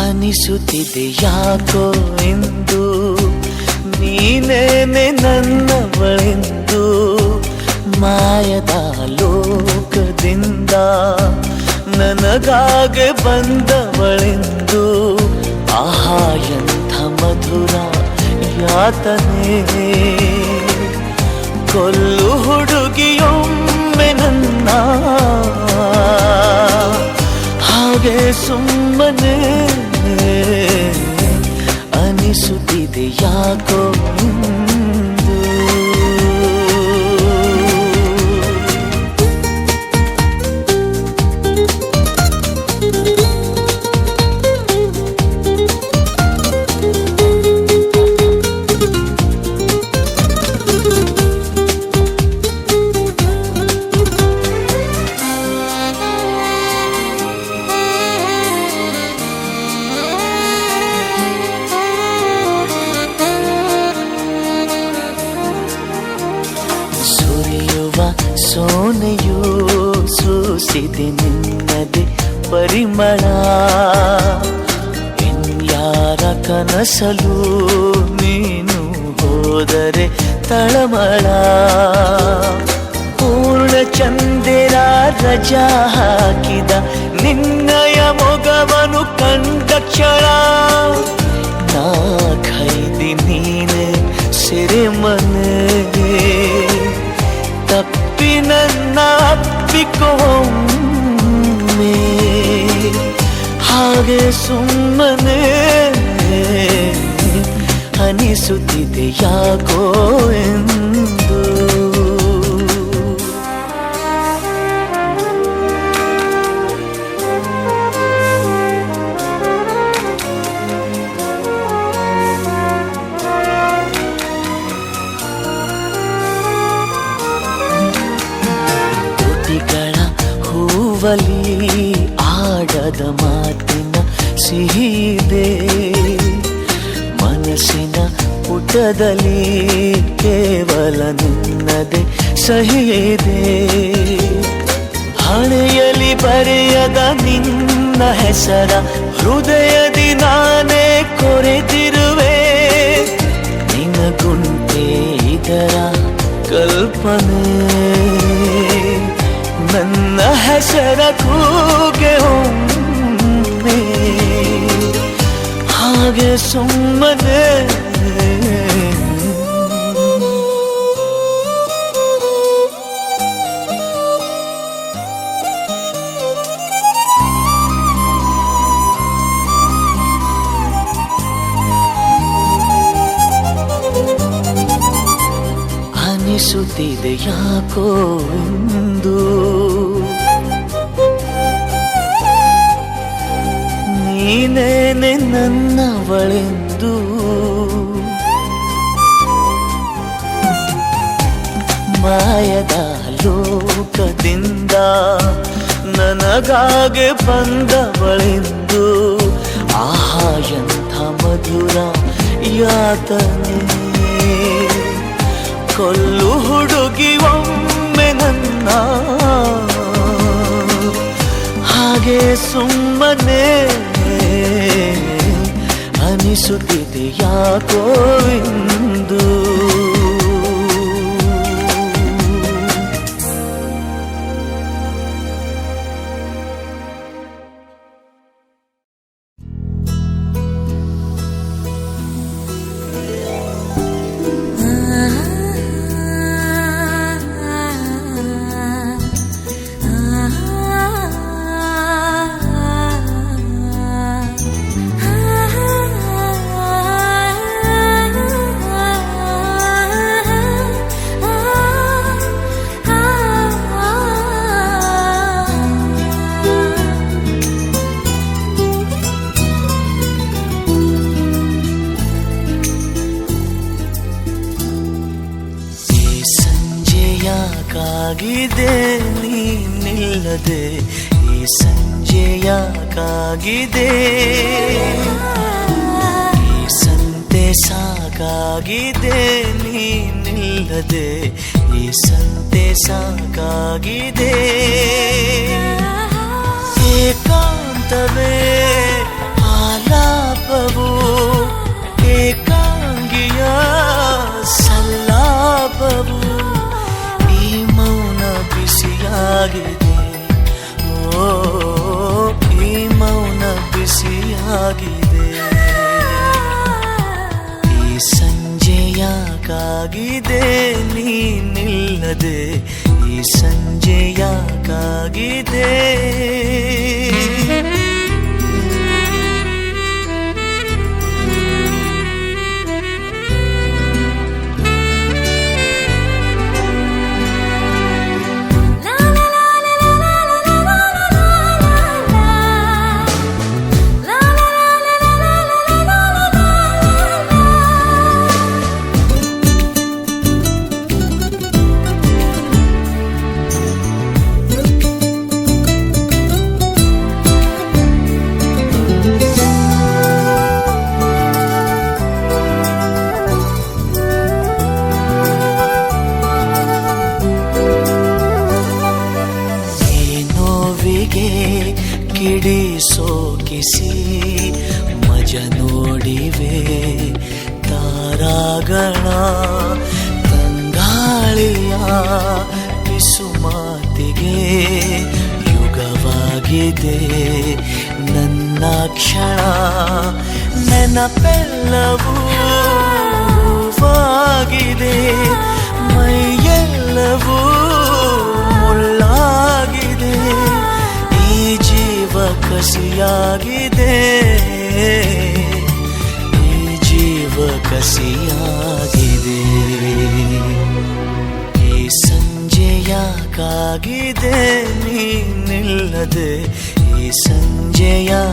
ಅನಿಸುತ್ತಿದೆ ಯಾಕೋ ಎಂದು ನೀನೇನೆ ನನ್ನವಳೆಂದು, ಮಾಯದ ಲೋಕದಿಂದ ನನಗಾಗೆ ಬಂದವಳೆಂದು. ಆಹಾ ಎಂಥ ಮಧುರ ಯಾತನೆ, ಕೊಲ್ಲು ಹುಡುಗಿಯೊಮ್ಮೆ ನನ್ನ ಹಾಗೆ ಸುಮ್ಮನೆ ಅನಿಸುತ್ತಿದೆ ಯಾಕೋ ಎಂದು. ಪ್ರೀತಿ ನಿನ್ನದೆ ಪರಿಮಳ ಇನ್ಯಾರ ಕನಸಲು ನೀನು ಹೋದರೆ ತಳಮಳ ಪೂರ್ಣ ಚಂದಿರ ರಜಾ ಹಾಕಿದ ನಿನ್ನಯ ಮೊಗವನು ಕಂಡ ಕ್ಷಣ ನಾ ಖೈದಿ ನೀನೆ ಸೆರೆಮನೆ ತಪ್ಪಿ ನನ್ನ ಅಪ್ಪಿಕೊಮ್ಮೆ ಹಾಗೆ ಸುಮ್ಮನೆ ಅನಿಸುತ್ತಿದೆ ಯಾಕೋ ಎಂದು ಹೂವಲಿ ಆಡದ ಮಾತಿನ ಸಿಹಿದೆ ಮನಸ್ಸಿನ ಪುಟದಲ್ಲಿ ಕೇವಲ ನಿನ್ನದೆ ಸಹಿದೆ ಹಣೆಯಲ್ಲಿ ಬರೆಯದ ನಿನ್ನ ಹೆಸರ ಹೃದಯದಿ ನಾನೇ ಕೊರೆದಿರುವೆ ನಿನಗುಂಟೆ ಇದರ ಕಲ್ಪನೆ ನನ್ನ ಹೆಸರ ಕೂಗೆ ಒಮ್ಮೆ ಹಾಗೆ ಸುಮ್ಮನೆ ಅನಿಸುತ್ತಿದೆ ಯಾಕೋ ಎಂದು ನೀನೇನೆ ನನ್ನವಳೆಂದು ಮಾಯದ ಲೋಕದಿಂದ ನನಗಾಗೆ ಬಂದವಳೆಂದು ಆಹಾ ಎಂಥ ಮಧುರ ಯಾತನೆ ಕೊಲ್ಲು ಹುಡುಗಿ ಒಮ್ಮೆ ನನ್ನ ಹಾಗೆ ಸುಮ್ಮನೆ ಅನಿಸುತ್ತಿದೆ ಯಾಕೋ ಎಂದು ಯಾಕಾಗಿದೆ ನೀನಿಲ್ಲದೆ ಈ ಸಂಜೆ ಯಾಕಾಗಿದೆ ಈ ಸಂತೆ ಸಾಕಾಗಿದೆ ನೀನಿಲ್ಲದೆ ಈ ಸಂತೆ ಸಾಕಾಗಿದೆ ಏಕಾಂತವೇ ಆಲಾಪವು ಏಕಾಂಗಿಯ ಸಲ್ಲಾಪವು ಬಿಸಿಯಾಗಿದೆ ಓ ಈ ಮೌನ ಬಿಸಿಯಾಗಿದೆ ಈ ಸಂಜೆ ಯಾಕಾಗಿದೆ ನೀನಿಲ್ಲದೆ ಈ ಸಂಜೆ ಯಾಕಾಗಿದೆ ಕಿಡಿ ಸೋಕಿಸಿ ಮಜ ನೋಡಿವೆ ತಾರಾಗಳ ತಂಗಾಳಿಯ ಪಿಸು ಮಾತಿಗೆ ಯುಗವಾಗಿದೆ ನನ್ನ ಕ್ಷಣ ನೆನಪೆಲ್ಲವೂ ಹೂವಾಗಿದೆ ಮೈಯೆಲ್ಲವೂ ಮುಳ್ಳಾಗಿದೆ ಈ ಜೀವ ಕಸಿಯಾಗಿದೆ ಈ ಜೀವ ಕಸಿಯಾಗಿದೆ ಈ ಸಂಜೆಯಾಕಾಗಿದೆ ನೀನಿಲ್ಲದೆ ಈ ಸಂಜೆಯಾಕಾಗಿದೆ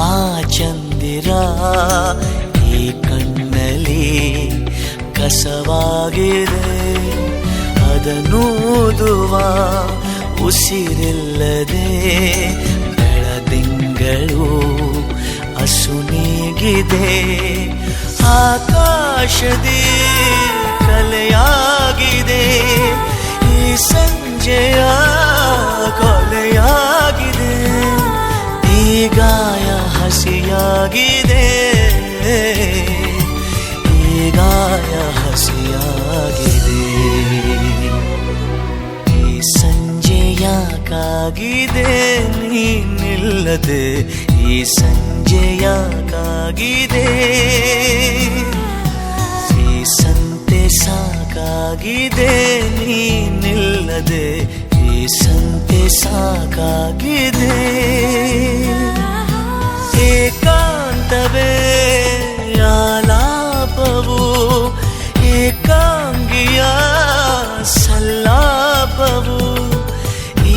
ಆ ಚಂದಿರ ಈ ಕಣ್ಣಲ್ಲಿ ಕಸವಾಗಿದೆ ಅದನ್ನೂದುವ ಉಸಿರಿಲ್ಲದೆ ಬೆಳದಿಂಗಳು ಅಸುನೀಗಿದೆ ಆಕಾಶದಿ ಕಲೆಯಾಗಿದೆ ಈ ಸಂಜೆಯ ಕೊಲೆಯಾಗಿದೆ ಈ ಗಾಯ ಹಸಿಯಾಗಿದೆ ಈ ಗಾಯ ಹಸಿಯಾಗಿದೆ ಈ ಸಂಜೆಯಾಕಾಗಿದೆ ನೀನಿಲ್ಲದೆ ಈ ಸಂಜೆಯಾಕಾಗಿದೆ ಈ ಸಂತೆ ಸಾಕಾಗಿದೆ ನೀನಿಲ್ಲದೆ ಈ ಸಂತೆ ಸಾಕಾಗಿದೆ ಏಕಾಂತವೇ ಆಲಾಪವು ಏಕಾಂಗಿಯ ಸಲ್ಲಾಪವು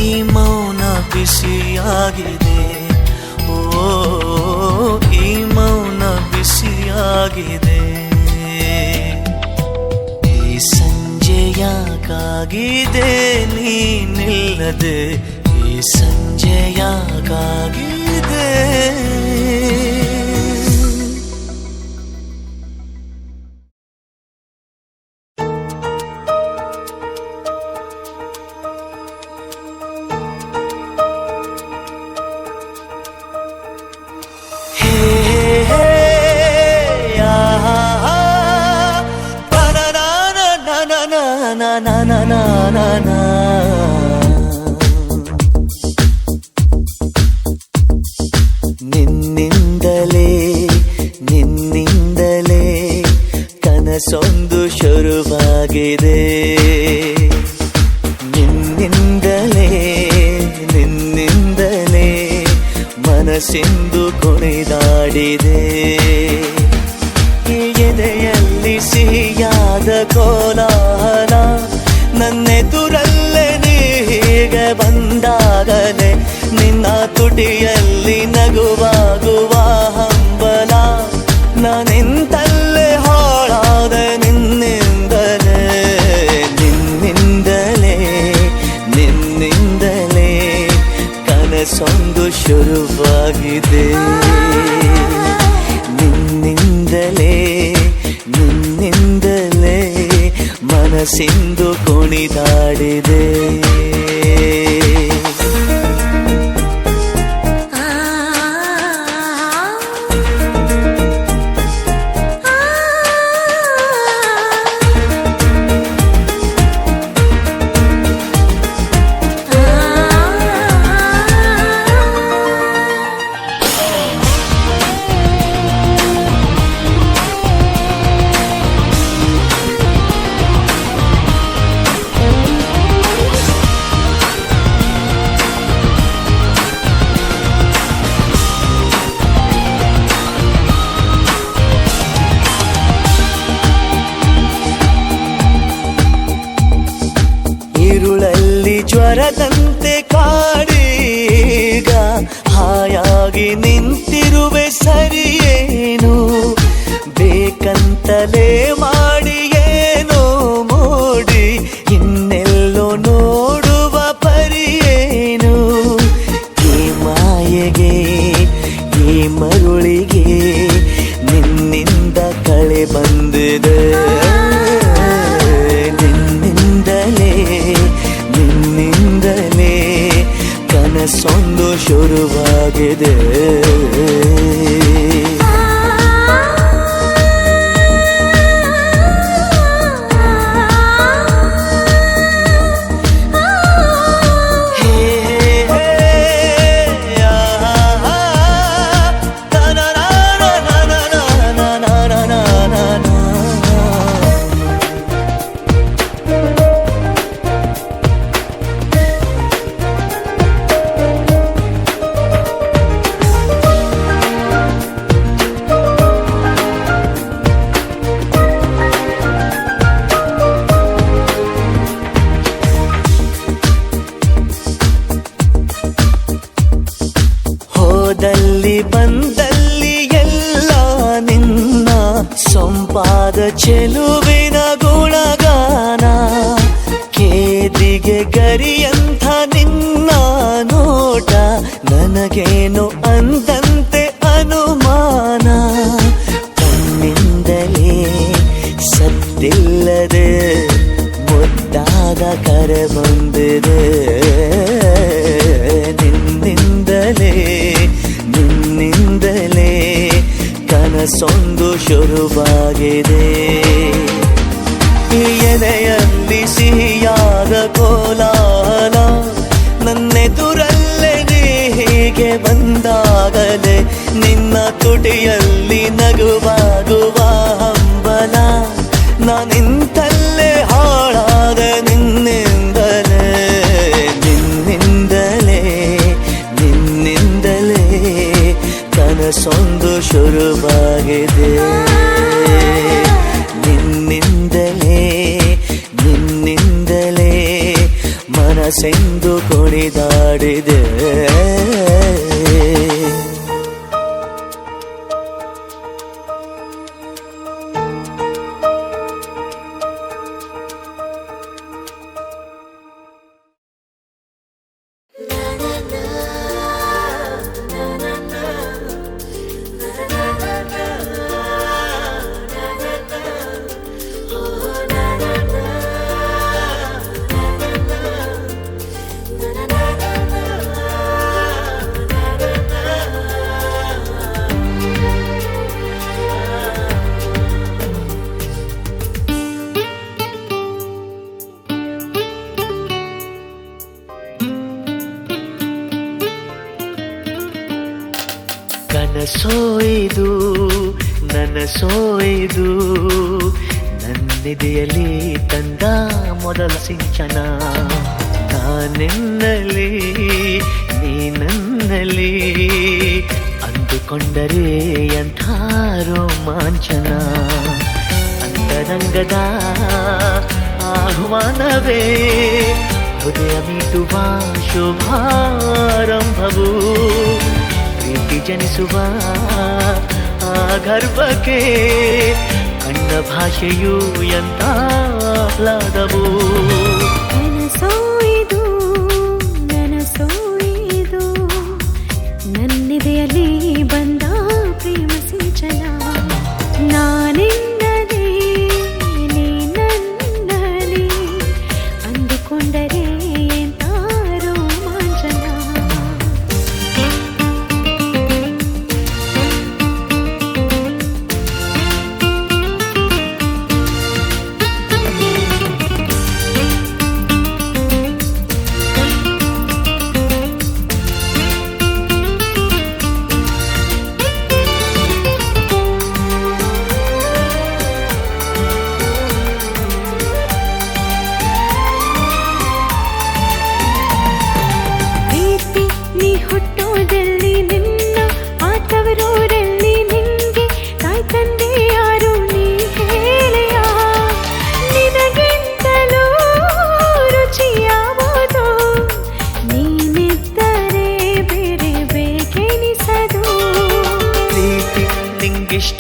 ಈ ಮೌನ ಬಿಸಿಯಾಗಿದೆ ಓ ಈ ಮೌನ ಬಿಸಿಯಾಗಿದೆ ಈ ಸಂಜೆಯಾಕಾಗಿದೆ ನೀನಿಲ್ಲದೆ ಈ ಸಂಜೆಯಾಕಾಗಿದೆ ನಿನ್ನಿಂದಲೇ ಕನಸೊಂದು ಶುರುವಾಗಿದೆ ನಿನ್ನಿಂದಲೇ ಮನಸ್ಸಿಂದು ಕುಣಿದಾಡಿದೆ ಎದೆಯಲ್ಲಿ ಸಿಹಿಯಾದ ಕೋಲಾಹಲ ನನ್ನೆದುರಲ್ಲೇ ನೀ ಹೀಗೆ ಬಂದಾಗಲೇ ನಿನ್ನ ತುಟಿಯಲ್ಲಿ ನಗುವಾಗುವ ಹಂಬಲ ನಾನಿಂತಲ್ಲೇ ಹಾಳಾದ ನಿನ್ನಿಂದಲೇ ಕನಸೊಂದು ಶುರುವಾಗಿದೆ ನಿನ್ನಿಂದಲೇ ಮನಸ್ಸಿಂದು ಕುಣಿದಾಡಿದೆ ಜ್ವರದಂತೆ ಕಾಡೀಗ ಹಾಯಾಗಿ ನಿಂತಿರುವೆ ಸರಿಯೇನು ಬೇಕಂತಲೇ ಮಾಡಿ ಏನೋ ಮೋಡಿ ಇನ್ನೆಲ್ಲೋ ನೋಡುವ ಪರಿಯೇನು ಈ ಮಾಯೆಗೆ ಈ ಮರುಳಿಗೆ ನಿನ್ನಿಂದ ಕಳೆ ಬಂದಿದೆ ನಿನ್ನಿಂದಲೇ ಕನಸೊಂದು ಶುರುವಾಗಿದೆ ಬಂದಲ್ಲಿ ಎಲ್ಲ ನಿನ್ನ ಸೊಂಪಾದ ಚೆಲುವಿನ ಗುಣಗಾನ ಕೇದಿಗೆ ಗರಿಯಂಥ ನಿನ್ನ ನೋಟ ನನಗೇನು ಅಂದಂತೆ ಅನುಮಾನ ಕಣ್ಣಿಂದಲೇ ಸದ್ದಿಲ್ಲದೆ ಮುದ್ದಾದ ಕರೆ ಬಂದಿದೆ ನಿನ್ನಿಂದಲೇ ಕನಸೊಂದು ಶುರುವಾಗಿದೆ ಎದೆಯಲ್ಲಿ ಸಿಹಿಯಾದ ಕೋಲಾಹಲ ನನ್ನೆದುರಲ್ಲೇ ನೀ ಹೀಗೆ ಬಂದಾಗಲೇ ನಿನ್ನ ತುಟಿಯಲ್ಲಿ ನಗುವಾಗುವ ಹಂಬಲ ನಾನಿಂತಲ್ಲೇ ಹಾಳಾದ ನಿನ್ನಿಂದಲೇ ಕನಸೊಂದು ಶುರುವಾಗಿದೆ ನಿನ್ನಿಂದಲೇ ಮನಸ್ಸೆಂದು ಕುಣಿದಾಡಿದೆ ನನಸೋಯ್ದು ನನ್ನಿದೆಯಲ್ಲಿ ತಂದ ಮೊದಲ ಸಿಂಚನ ನಾನೆನ್ನಲಿ ನೀ ನನ್ನಲ್ಲಿ ಅಂದುಕೊಂಡರೆ ಎಂಥ ರೋಮಾಂಚನ ಅಂತರಂಗದ ಆಹ್ವಾನವೇ ಹೃದಯ ಮೀಟುವ ಶುಭಾರಂಭವು ಪ್ರೀತಿ ಜನಿಸುವ ಆ ಗರ್ಭಕ್ಕೆ ಕಣ್ಣ ಭಾಷೆಯು ಎಂಥ ಆಹ್ಲಾದವು ನನಸೋಯ್ದು ನನ್ನಿದೆಯಲ್ಲಿ ಬಂದ ಪ್ರೇಮ ಸಿಂಚನ ನಾನೆನ್ನಲಿ ನೀ ನನ್ನಲ್ಲಿ ಅಂದುಕೊಂಡರೆ ಎಂಥ ರೋಮಾಂಚನ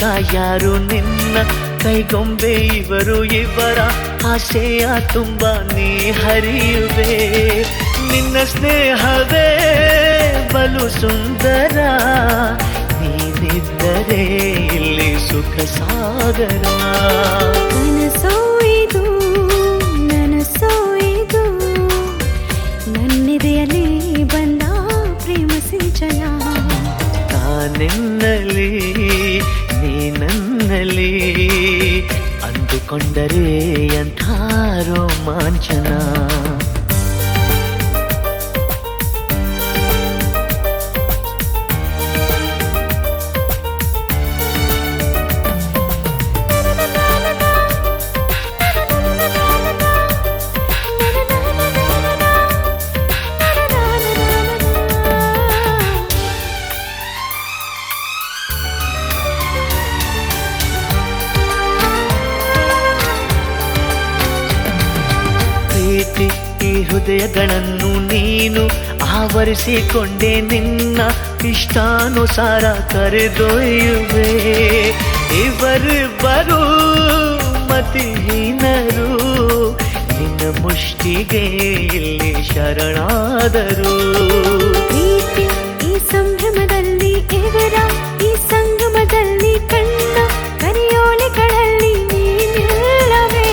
ಇಷ್ಟ ಯಾರು ನಿನ್ನ ಕೈಗೊಂಬೆ ಇವರು ಇವರ ಆಸೆಯ ತುಂಬ ನೀ ಹರಿಯುವೆ ನಿನ್ನ ಸ್ನೇಹವೇ ಬಲು ಸುಂದರ ನೀನಿದ್ದರೆ ಇಲ್ಲಿ ಸುಖ ಸಾಗರ ನನಸೋಯ್ದು ನನಸೋಯ್ದು ನನ್ನೆದೆಯಲ್ಲಿ ಬಂದ ಪ್ರೇಮ ಸಿಂಚನ ನಾನೆನ್ನಲಿ ನೀ ನನ್ನಲ್ಲಿ ಅಂದುಕೊಂಡರೆ ಅಂಥ ರೋಮಾಂಚನ ಈ ಹೃದಯಗಳನ್ನು ನೀನು ಆವರಿಸಿಕೊಂಡೆ ನಿನ್ನ ಇಷ್ಟಾನುಸಾರ ಕರೆದೊಯ್ಯುವೆ ಇವರಿಬ್ಬರು ಮತಿಹೀನರು ನಿನ್ನ ಮುಷ್ಟಿಗೆ ಇಲ್ಲಿ ಶರಣಾದರು ಪ್ರೀತಿ ಈ ಸಂಭ್ರಮದಲ್ಲಿ ಇವರ ಈ ಸಂಗಮದಲ್ಲಿ ಕಣ್ಣ ಕರಿಯೋಲೆಗಳಲ್ಲಿ ನೀನಿಲ್ಲವೇ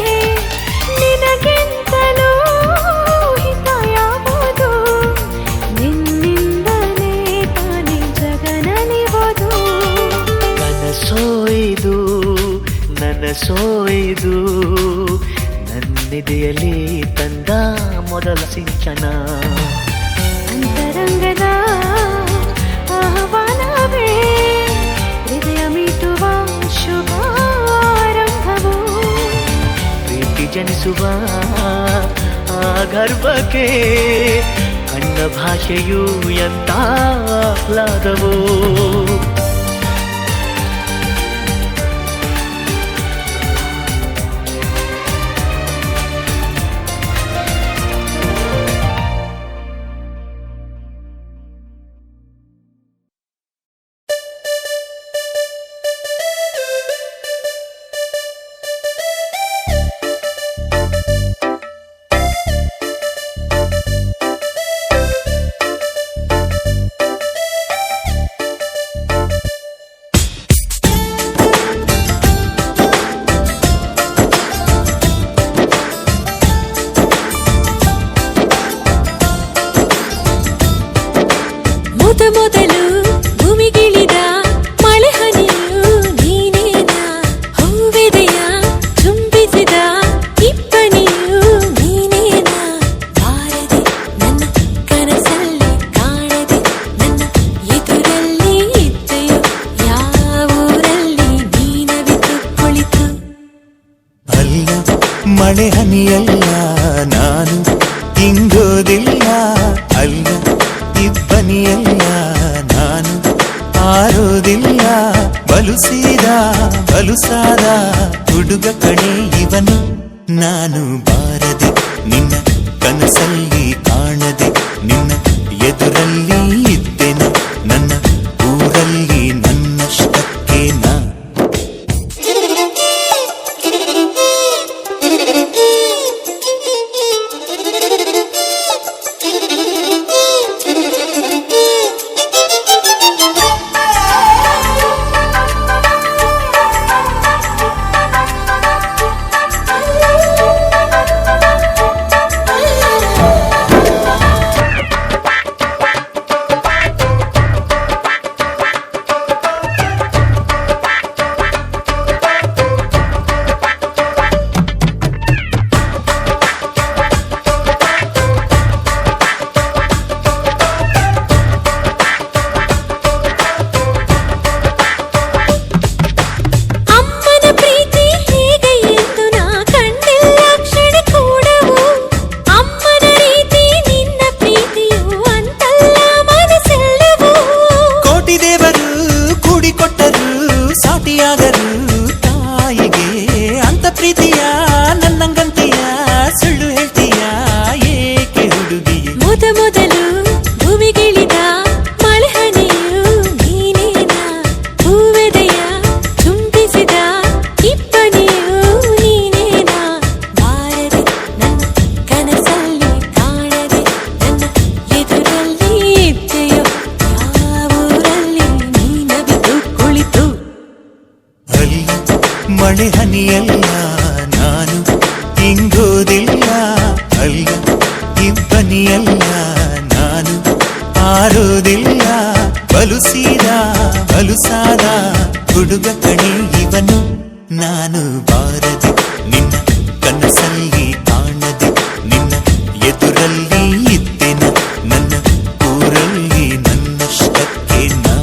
ನಿನಗಿಂತಲೂ ಹಿತ ಯಾವುದು ನಿನ್ನಿಂದಲೇ ತಾನೇ ಜಗನಲಿವುದು ನನಸೋಯ್ದು ನನಸೋಯ್ದು ನನ್ನಿದೆಯಲ್ಲಿ ತಂದ ಮೊದಲ ಸಿಂಚನ ಅಂತರಂಗದ ಆಹ್ವಾನವೇ ಹೃದಯ ಮೀಟುವ ಶುಭಾರಂಭವು ಪ್ರೀತಿ ಜನಿಸುವ ಆ ಗರ್ಭಕ್ಕೆ ಕಣ್ಣ ಭಾಷೆಯು ಎಂತ ಆಹ್ಲಾದವೋ ಮೊದಲು ಭೂಮಿಗಿಳಿದ ಮಳೆ ಹನಿಯು ನೀನೇನಾ ಹೂವೆದೆಯ ಚುಂಬಿಸಿದ ಇಬ್ಬನಿಯು ನೀನೇನಾ ಬಾರದೆ ನನ್ನ ಕನಸಲ್ಲಿ ಕಾಣದೆ ನನ್ನ ಎದುರಲ್ಲಿ ಇದ್ದೆಯೋ ಯಾವೂರಲ್ಲಿ ನೀನವಿತು ಕುಳಿತು ಅಲ್ಲ ಮಳೆ ಹನಿಯಲ್ಲ ನಾನು ಇಂಗೋದಿಲ್ಲ ಅಲ್ಲ ಇಬ್ಬನಿಯಲ್ಲ ನಾನು ಆರೋದಿಲ್ಲ ಬಲುಸಾದ ಹುಡುಗ ಕಣೆ ಇವನು ನಾನು ಬಾರದೆ ನಿನ್ನ ಕನಸಲ್ಲಿ ಕಾಣದೆ ನಿನ್ನ ಎದುರಲ್ಲಿ ಇದ್ದೆನ ನನ್ನ ಊರಲ್ಲಿ ನನ್ನಷ್ಟಕ್ಕೆ ನಾ ಇಬ್ಬನಿಯಲ್ಲ ನಾನು ಇಂಗೋದಿಲ್ಲ ಅಲ್ಲ ಇಬ್ಬನಿಯಲ್ಲ ನಾನು ಆರೋದಿಲ್ಲ ಬಲುಸಾದ ಹುಡುಗ ಕಣೆ ಇವನು ನಾನು ಬಾರದೆ ನಿನ್ನ ಕನಸಲ್ಲಿ ಕಾಣದೆ ನಿನ್ನ ಎದುರಲ್ಲಿ ಇದ್ದೆನ ನನ್ನ ಊರಲ್ಲಿ ನನ್ನಷ್ಟಕ್ಕೆ ನಾ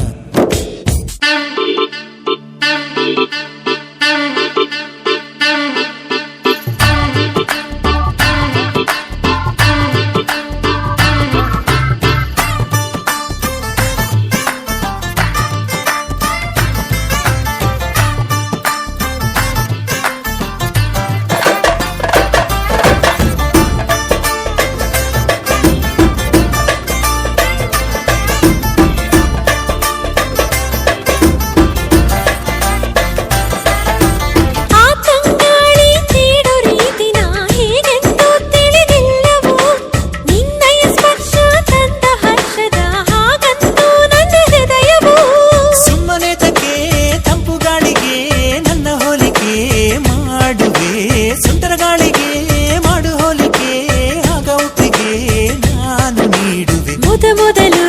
ಮೊದಲು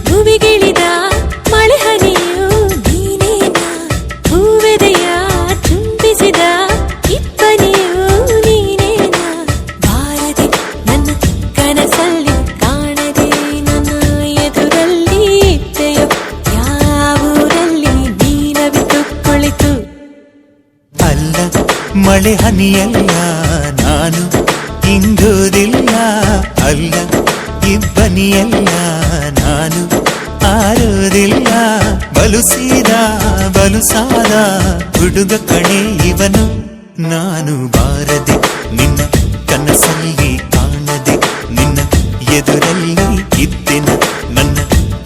ಭುವಿಗಿಳಿದ ಮಳೆ ಹನಿಯು ನೀನೇನ ಹೂವೆದೆಯ ಚುಂಬಿಸಿದ ಇಬ್ಬನಿಯು ನೀನೇನ ಬಾರದೆ ನನ್ನ ಕನಸಲ್ಲಿ ಕಾಣದೆ ನನ್ನ ಎದುರಲ್ಲಿ ಇದ್ದೆಯೋ ಯಾವೂರಲ್ಲಿ ನೀನವಿತು ಕುಳಿತು ಅಲ್ಲ ಮಳೆ ಹನಿಯಲ್ಲ ನಾನು ಇಂಗೋದಿಲ್ಲ ಅಲ್ಲ ಇಬ್ಬನಿಯಲ್ಲ ನಾನು ಆರೋದಿಲ್ಲ ಬಲುಸಾದ ಹುಡುಗ ಕಣೆ ಇವನು ನಾನು ಬಾರದೆ ನಿನ್ನ ಕನಸಲ್ಲಿ ಕಾಣದೆ ನಿನ್ನ ಎದುರಲ್ಲಿ ಇದ್ದೆನ ನನ್ನ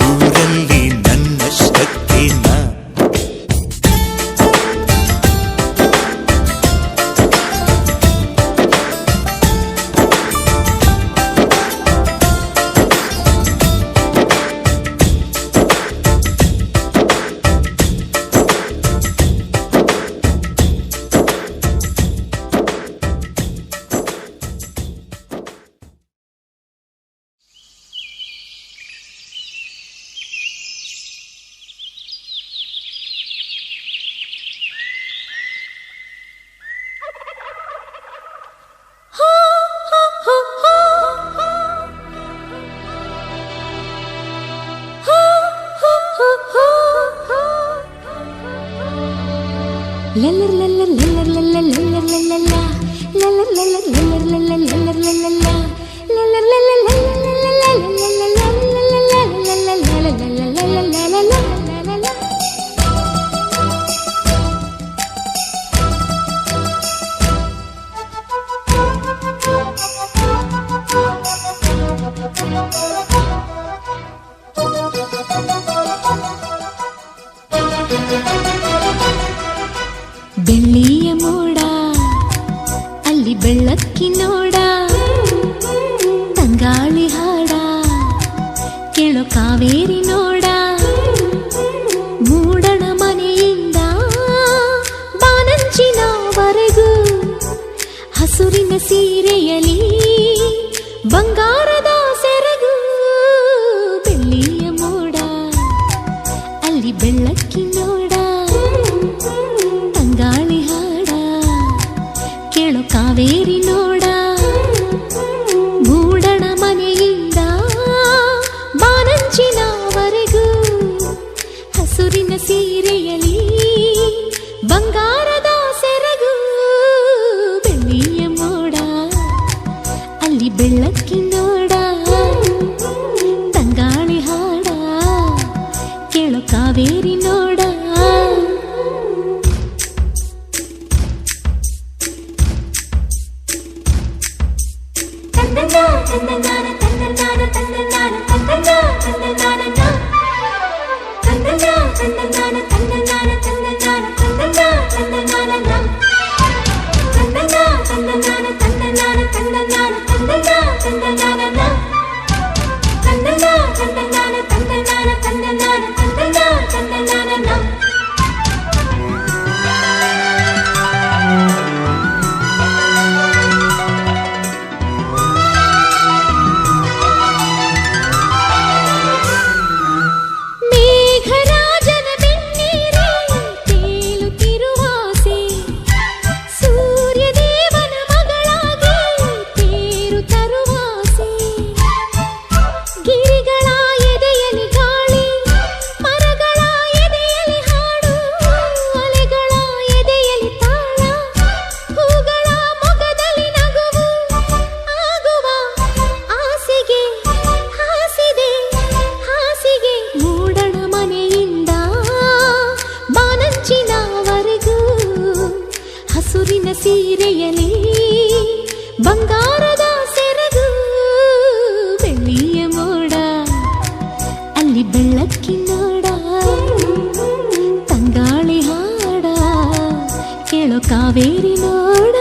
ಊರಲ್ಲಿ ನನ್ನಷ್ಟಕ್ಕೆ ನಾ ಬೆಳ್ಳಿಯ ಮೋಡ ಅಲ್ಲಿ ಬೆಳ್ಳಕ್ಕಿನೋಡ ತಂಗಾಳಿ ಹಾಡ ಕೇಳೋ ಕಾವೇರಿ ನೋಡ ಮೂಡಣ ಮನೆಯಿಂದ ಬಾನಂಚಿನವರೆಗೂ ಹಸುರಿನ ಸೀರೆಯಲಿ ಬಂಗಾರದ ಸೆರಗು ಬೆಳ್ಳಿಯ ಮೋಡ ಅಲ್ಲಿ ಬೆಳ್ಳಕ್ಕಿನೋಡ ತಂಗಾಳಿ ಹಾಡ ಕೇಳೋ ಕಾವೇರಿ ನೋಡ ಮೂಡಣ ಮನೆಯಿಂದ ಬಾನಂಚಿನವರೆಗೂ ಹಸುರಿನ ಸೀರೆಯಲಿ ಬಂಗಾರದ ಸೆರಗು ಬೆಳ್ಳಿಯ ಮೋಡ ಅಲ್ಲಿ ಬೆಳ್ಳಕ್ಕಿನೋಡ ತಂಗಾಳಿ ಹಾಡ ಕೇಳೋ ಕಾವೇರಿ ನೋಡ ಕಾವೇರಿ ನೋಡ.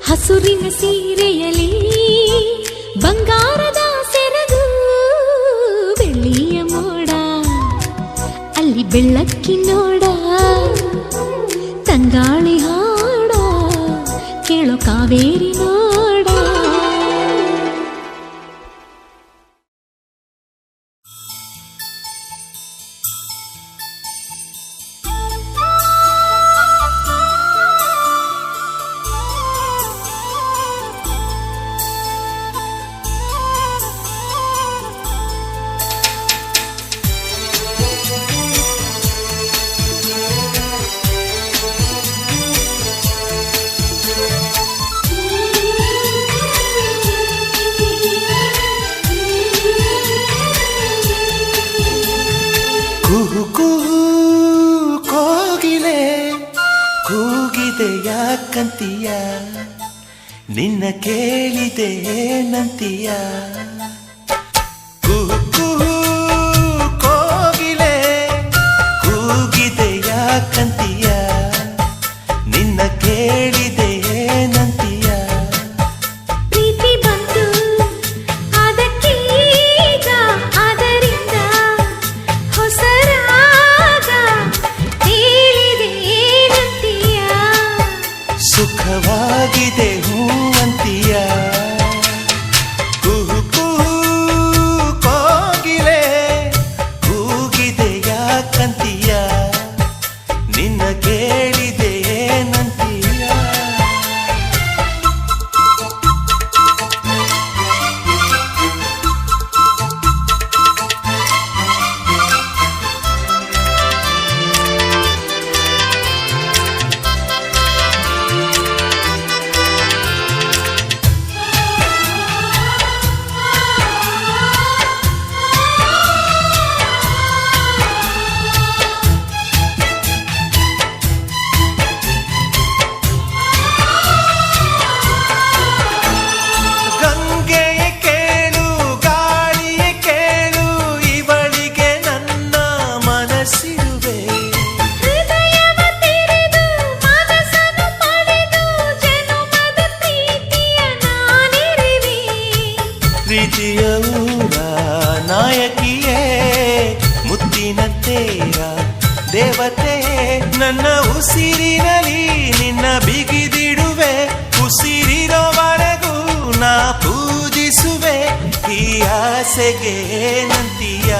ಹಸುರಿನ ಸೀರೆಯಲಿ ಬಂಗಾರದ ಸೆರಗು, ಬೆಳ್ಳಿಯ ಮೋಡ ಅಲ್ಲಿ ಬೆಳ್ಳಕ್ಕಿ ನೋಡ, ತಂಗಾಳಿ ಹಾಡ ಕೇಳೋ ಕಾವೇರಿ ನೋಡ. ಕುಹು ಕುಹು ಕೋಗಿಲೆ ಕೂಗಿದೆ ಯಾಕಂತೀಯ, ನಿನ್ನ ಕೇಳಿದೆ ಏನಂತೀಯ. ಕುಹು ಕುಹು ಕೋಗಿಲೆ ಕೂಗಿದೆ ಯಾಕಂತೀಯ, ನಿನ್ನ ಕೇಳಿದೆ ಏನಂತೀಯ. ಪ್ರೀತಿ ಬಂತು ಅದಕ್ಕೀಗ, ಅದರಿಂದ ಹೊಸರಾಗ ಹೇಳಿದೆ ಏನಂತೀಯ. ಸುಖವಾಗಿದೆ ಹೂವಂತೀಯ. ಕುಹು ಕುಹು ಕೋಗಿಲೆ ಕೂಗಿದೆ ಯಾಕಂತೀಯ, ನಿನ್ನ ಕೇಳಿದೆ ಏನಂತೀಯ. ಗಂಗೆಯ ಕೇಳು ಗಾಳಿಯ ಕೇಳು, ಇವಳಿಗೆ ನನ್ನ ಮನಸ್ಸಿರುವೆ. ಹೃದಯವ ತೆರೆದು ಮನಸ್ಸನ್ನು ಪಡೆದು ಜನುಮದ ಪ್ರೀತಿಯ ನಾನಿರುವೆ. ಪ್ರೀತಿಯ ಊರ ನಾಯಕಿಯೇ, ಮುತ್ತಿನ ತೇರ ದೇವತೆ, ನನ್ನ ಉಸಿರಿನಲ್ಲಿ ನಿನ್ನ ಬಿಗಿದಿಡುವೆ. ಉಸಿರಿರೋವರೆಗೂ ನಾ ಪೂಜಿಸುವೆ. ಈ ಆಸೆಗೆ ಏನಂತೀಯ,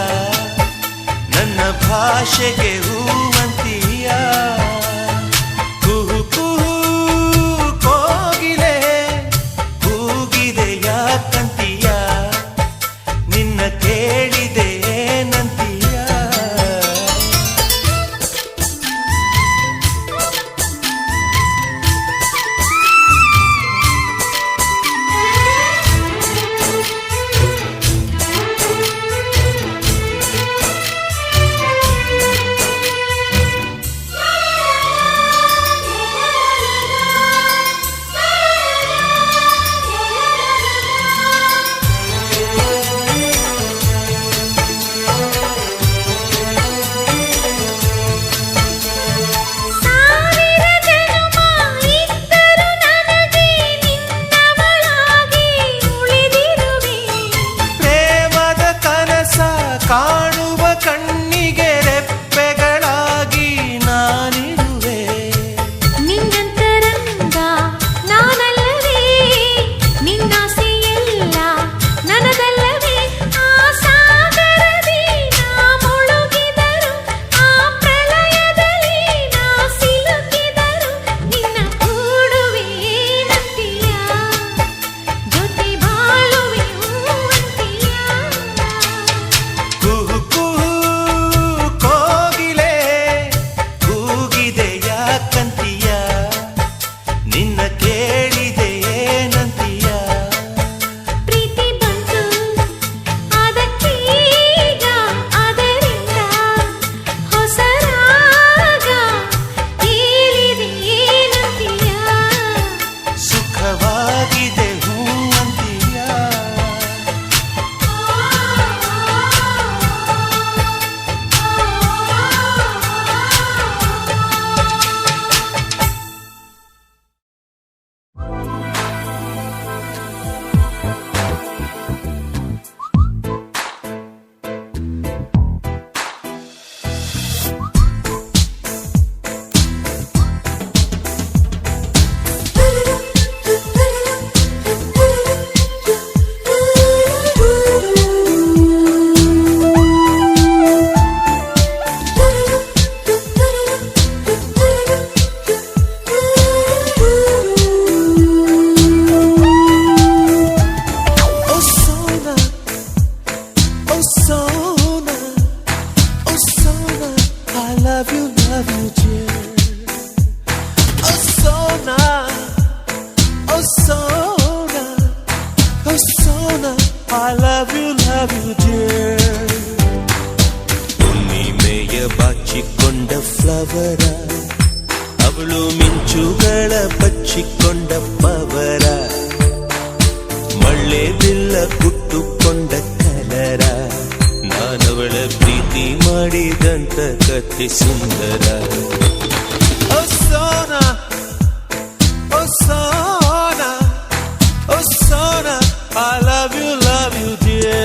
ನನ್ನ ಭಾಷೆಗೆ ಹೂವಂತೀಯ. ಕುಹು ಕುಹು ಕೋಗಿಲೆ ಕೂಗಿದೆ ಯಾಕಂತೀಯ, ನಿನ್ನ ಕೇಳಿದೆ ಏನಂತೀಯ. ಕಾಣುವ ಕಣ್ಣಿಗೆ ರೆಪ್ಪೆಗಳಾಗಿ ನಾನಿರುವೆ. ನಿನ್ನಂತರಂಗ ನಾನಲ್ಲವೇ, ನಿನ್ನಾಸೆಯೆಲ್ಲ ನನದಲ್ಲವೇ. ಆ ಸಾಗರದಿ ನಾ ಮುಳುಗಿದರು, ಆ ಪ್ರಳಯದಲ್ಲಿ ನಾ ಸಿಲುಕಿದರು, ನಿನ್ನ ಕೂಡುವೆ ನಂತಿಯ, ಜೊತೆ ಬಾಳುವೆ ಅಂತೀಯ. ಕುಹು ಕುಹು ಕೋಗಿಲೆ ಕೂಗಿದೆ ಯಾಕಂತೀಯ, ನಿನ್ನ ಕೇಳಿದೆ ಏನಂತೀಯ. ಪ್ರೀತಿ ಬಂತು ಅದಕ್ಕೀಗ, ಅದರಿಂದ ಹೊಸ ರಾಗ ಏರಿದೆ ಏನಂತೀಯ. ಸುಖವಾಗಿದೆ ಹೂ ಅಂತೀಯ. ಹುಣ್ಣಿಮೆಯ ಬಾಚಿಕೊಂಡ ಫ್ಲವರ, ಅವಳು ಮಿಂಚುಗಳ ಬಚ್ಚಿಕೊಂಡ ಪವರ, ಮಳ್ಳೆ ಬಿಲ್ಲ ಕುಟ್ಟುಕೊಂಡ ಕಲರ, ನಾನವಳ ಪ್ರೀತಿ ಮಾಡಿದಂತ ಕಥೆ ಸುಂದರ. ಓ ಸೋನಾ, ಓ ಸೋನಾ, ಓ Sona, I love you dear.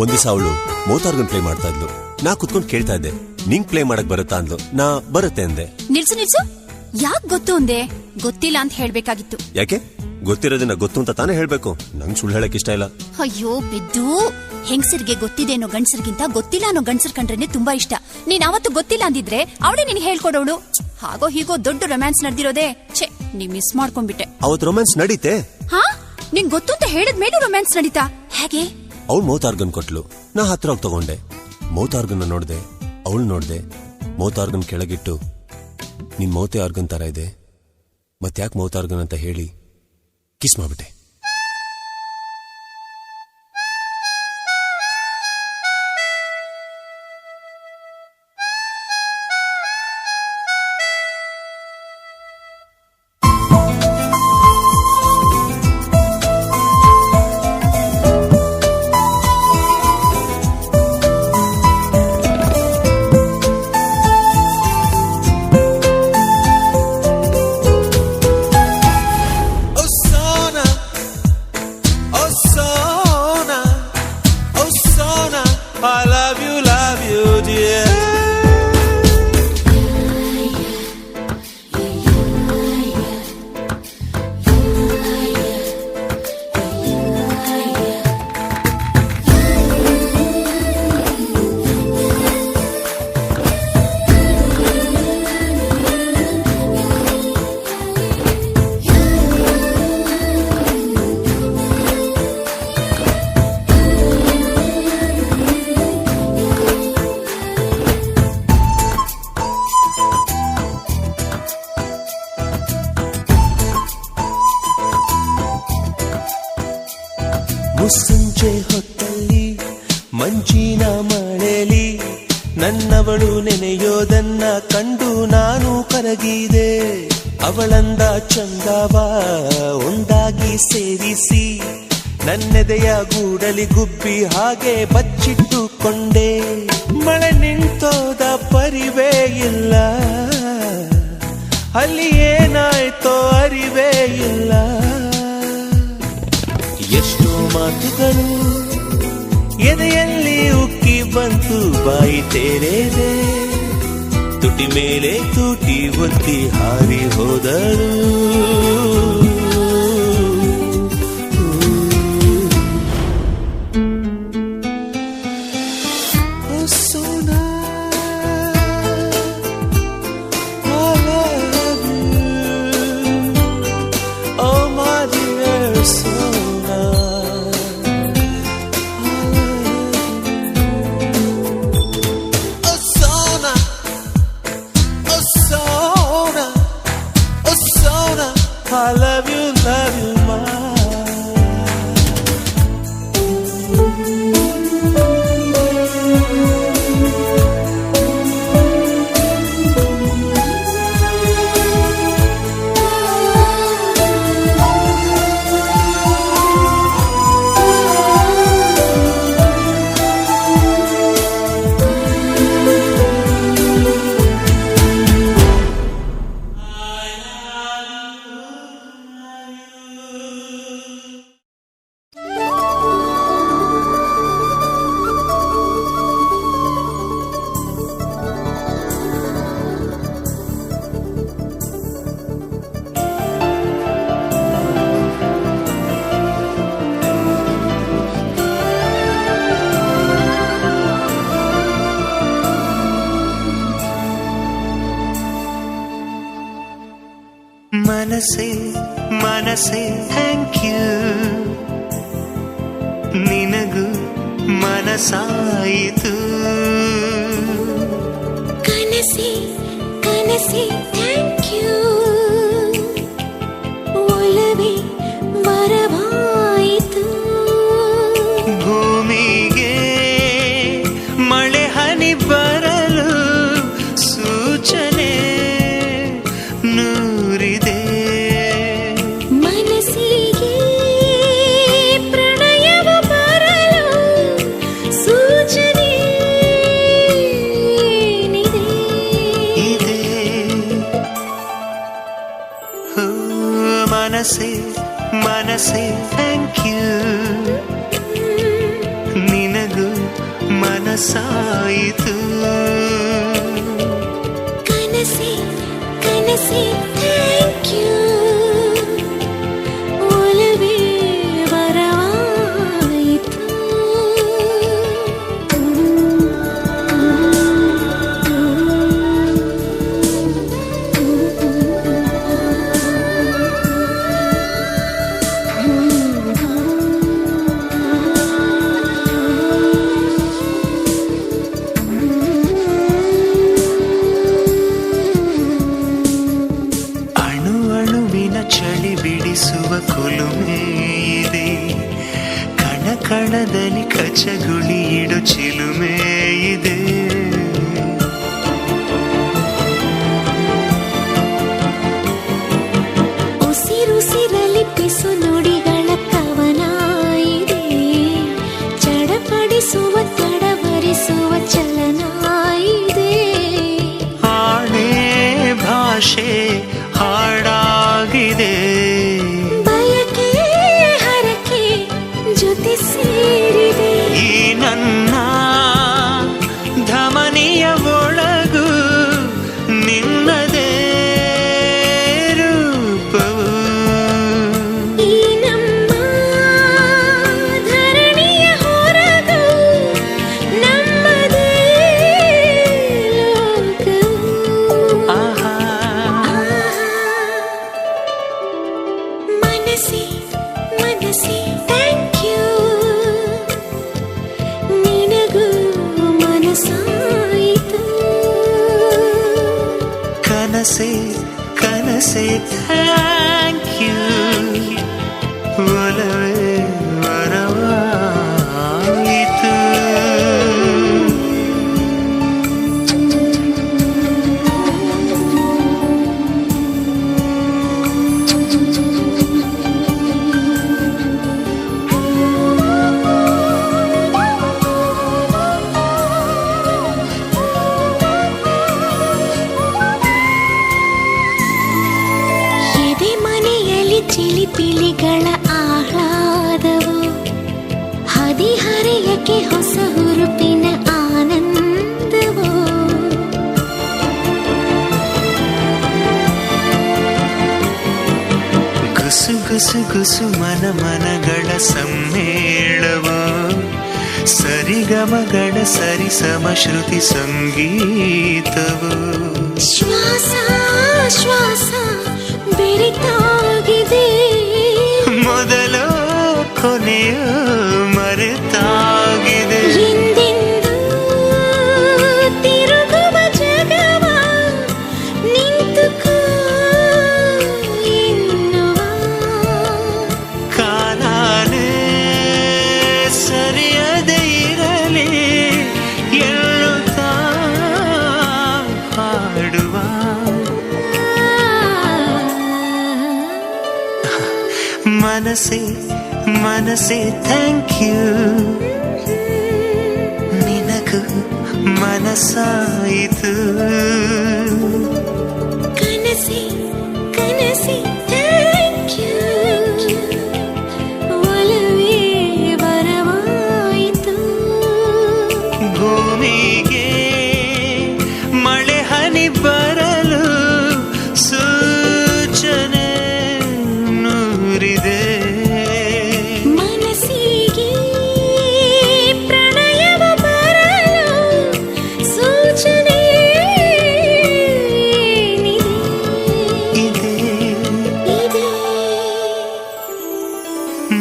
ಒಂದಿವಸ ಅವಳು ಮೋತಾರ್ಗನ್ ಪ್ಲೇ ಮಾಡ್ತಾ ಇದ್ಲು. ನಾ ಕುತ್ಕೊಂಡು ಕೇಳ್ತಾ ಇದ್ದೆ, ನಿಂಗ್ ಪ್ಲೇ ಮಾಡಕ್ ಬರುತ್ತಾ ಅಂದ್ಲು. ನಾ ಬರುತ್ತೆ ಅಂದೆ. ನಿಲ್ಸು ಯಾಕ್ ಗೊತ್ತು ಅಂದೆ? ಗೊತ್ತಿಲ್ಲ ಅಂತ ಹೇಳ್ಬೇಕಾಗಿತ್ತು. ಯಾಕೆ? ಗೊತ್ತಿರೋದನ್ನ ಗೊತ್ತು ಅಂತ ತಾನೇ ಹೇಳ್ಬೇಕು. ನಂಗ್ ಸುಳ್ಳು ಹೇಳಕ್ ಇಷ್ಟ ಇಲ್ಲ. ಅಯ್ಯೋ ಬಿದ್ದು, ಹೆಂಗಸರಿಗೆ ಗೊತ್ತಿದೆ ಅನ್ನೋ ಗಂಡಸರಿಗಿಂತ ಗೊತ್ತಿಲ್ಲ ಅನ್ನೋ ಗಂಡಸರ್ ಕಂಡ್ರೇನೆ ತುಂಬಾ ಇಷ್ಟ. ನೀನ್ ಅವತ್ತು ಗೊತ್ತಿಲ್ಲ ಅಂದಿದ್ರೆ ಅವಳೇ ನಿನ್ ಹೇಳ್ಕೊಡೋಳು. ಹಾಗೋ ಹೀಗೋ ದೊಡ್ಡ ರೊಮ್ಯಾನ್ಸ್ ನಡೆದಿರೋದೇ. ಛೆ, ನೀ ಮಿಸ್ ಮಾಡ್ಕೊಂಡ್ಬಿಟ್ಟೆ. ಅವತ್ ರೊಮ್ಯಾನ್ಸ್ ನಡೀತೆ. ಹಾ, ನಿಂಗ್ ಗೊತ್ತು ಅಂತ ಹೇಳಿದ್ಮೇಲೆ ರೊಮ್ಯಾನ್ಸ್ ನಡೀತಾ? ಹೇಗೆ? ಅವಳು ಮೌತಾರ್ಗನ್ ಕೊಟ್ಲು, ನಾ ಹತ್ರ ಹೋಗಿ ತಗೊಂಡೆ. ಮೌತಾರ್ಗನ್ ನೋಡ್ದೆ, ಅವಳು ನೋಡ್ದೆ. ಮೌತಾರ್ಗನ್ ಕೆಳಗಿಟ್ಟು, ನಿನ್ ಮೌತೆ ಆರ್ಗನ್ ತರ ಇದೆ, ಮತ್ತ್ಯಾಕ್ ಮೌತಾರ್ಗನ್ ಅಂತ ಹೇಳಿ ಕಿಸ್ ಮಾಡ್ಬಿಟ್ಟೆ. ಮಂಜಿನ ಮಳೆಲಿ ನನ್ನವಳು ನೆನೆಯೋದನ್ನ ಕಂಡು ನಾನು ಕರಗಿದೆ. ಅವಳಂದ ಚಂದವ ಒಂದಾಗಿ ಸೇರಿಸಿ ನನ್ನೆದೆಯ ಗೂಡಲಿ ಗುಬ್ಬಿ ಹಾಗೆ ಬಚ್ಚಿಟ್ಟುಕೊಂಡೆ. ಮಳೆ ನಿಂತೋದ ಪರಿವೇ ಇಲ್ಲ, ಅಲ್ಲಿ ಏನಾಯ್ತೋ ಅರಿವೇ ಇಲ್ಲ. ಎಷ್ಟೋ ಮಾತುಗಳು ಎದೆಯಲ್ಲಿ ಉಕ್ಕಿ ಬಂತು, ಬಾಯಿ ತೆರೆದೆ ತುಟಿ ಮೇಲೆ ತುಟಿ ಒತ್ತಿ ಹಾರಿ ಹೋದರು. I love you, ma. ಮನಸೆ ಮನಸೆ ಥ್ಯಾಂಕ್ ಯು, ನಿನಗೂ ಮನಸಾಯಿತು. ಕನಸೆ ಕನಸೆ ಥ್ಯಾಂಕ್ ಯು, ಒಲವೇ ವರವಾಯಿತು. ಭೂಮಿಗೆ ಮಳೆ ಹನಿ ಬರಲು ಸೂಚನೆ ನೂರಿದೆ. ಮನಸ್ಸಿಗೆ ಪ್ರಣಯವ ಬರಲು ಸೂಚನೆ ಇದೆ. ಮನಸ್ಸೆ ಮನಸ್ಸೆ ಥ್ಯಾಂಕ್ ಯು, ನಿನಗೂ ಮನಸಾಯಿತು. ಕನಸೆ ಕನಸೆ ಥ್ಯಾಂಕ್ ಯು, ಒಲವೇ ವರವಾಯಿತು. ಚಳಿ ಬಿಡಿಸುವ ಕುಲುಮೆ ಇದೆ, ಕಣ ಕಣದಲ್ಲಿ ಕಚಗುಳಿ ಇಡು ಚಿಲುಮೆ ಇದೆ. ಉಸಿರುಸಿರಲಿ ಪಿಸು ನುಡಿಗಳ ಕವನ ಇದೆ, ಚಡಪಡಿಸುವ ತಡವರಿಸುವ ಚಲನ ಇದೆ. ಆಣೆ ಭಾಷೆ ಹಾಡಾಗಿದೆ, ಬಯಕೆ ಹರಕೆ ಜೊತೆ ಸೇರಿದೆ. ಈ ನನ್ನ ಧಮನಿಯ ಒಳಗು ನಿನ್ನದೇ ರೂಪವು. ಈ ನಮ್ಮ ಧರಣಿಯ ಹೊರಗು ನಮ್ಮದೇ ಲೋಕವು. ಆಹಾ ಮನಸ್ಸೆ ಮನಸ್ಸೆ ಥ್ಯಾಂಕ್ ಯು, ನಿನಗೂ ಮನಸಾಯಿತು. ಕನಸೆ ಕನಸೆ ಥ್ಯಾಂಕ್ ಯು, ಒಲವೇ ವರವಾಯಿತು. ಮರೆಯಕ್ಕೆ ಹೊಸ ಹುರುಪಿನ ಆನಂದವೋ ಗುಸು ಗುಸು ಗುಸು ಮನ ಮನಗಳ ಸಮ್ಮೇಳವ ಸರಿಗಮಗಳ ಸರಿಸಮ ಶ್ರುತಿ ಸಂಗೀತವು ಶ್ವಾಸ ಶ್ವಾಸ ಬೆರೆತಾಗಿದೆ ಮೊದಲು ಕೊನೆಯು ಮರೆತಾಗಿದೆ ಹಿಂದೆಂದೂ ತಿರುಗುವ ಜಗವ ನಿಂತುಕೋ ಎನ್ನುವ ಕಾಲಾನೇ ಸರಿಯದೇ ಇರಲಿ ಎನ್ನುತ್ತಾ ಹಾಡುವ ಮನಸ್ಸೇ ಮನಸ್ಸೇ ಥ್ಯಾಂಕ್ ಯು ನಿನಗೂ ಮನಸ್ಸಾಯಿತು ಕನಸೆ ಕನಸೆ ಥ್ಯಾಂಕ್ ಯು ಒಲವೇ ಬರವಾಯಿತು ಭೂಮಿಗೆ ಮಳೆ ಹನಿ ಬರಲು ಸೂಚನೆ ನೂರಿದೆ ಮನಸ್ಸಿಗೆ ಪ್ರಣಯವ ಬರಲು ಸೂಚನೆ ಇದೆ ಇದೆ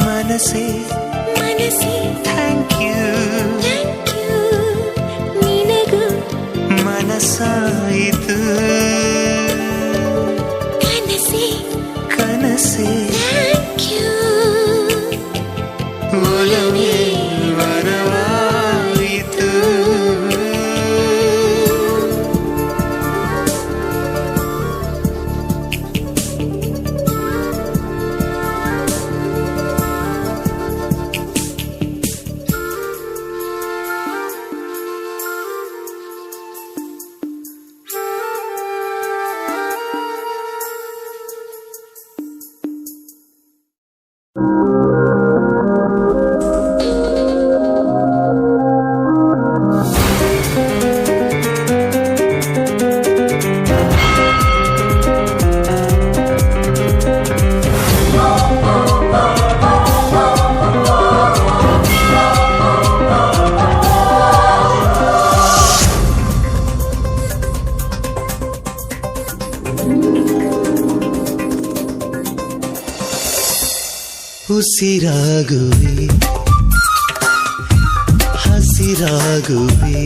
ಮನಸ್ಸೇ ಮನಸ್ಸೇ ಥ್ಯಾಂಕ್ ಯು ಥ್ಯಾಂಕ್ ಯು ನಿನಗೂ ಮನಸ್ಸಾಯಿತು ಕನಸೆ ಕನಸೇ ಥ್ಯಾಂಕ್ ಯು ಒಲವೇ ವರವಾಯಿತು ಉಸಿರಾಗುವೆ ಹಸಿರಾಗುವೆ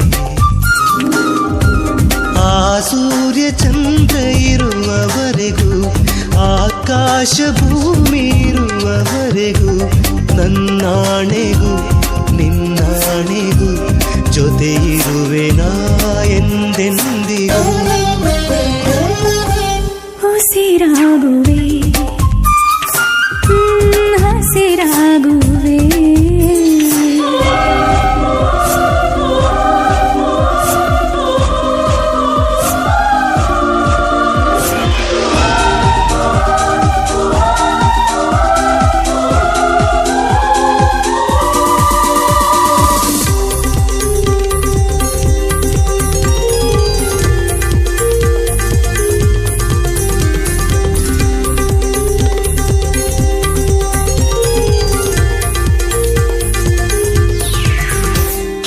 ಆ ಸೂರ್ಯ ಚಂದ್ರ ಇರುವವರೆಗೂ ಆಕಾಶ ಭೂಮಿ ಇರುವವರೆಗೂ ನನ್ನಾಣೆಗೂ ನಿನ್ನಾಣೆಗೂ ಜೊತೆ ಇರುವೆನಾ ಎಂದೆಂದಿಗೂ ಉಸಿರಾಗುವೆ ಹಸಿರಾಗುವೆ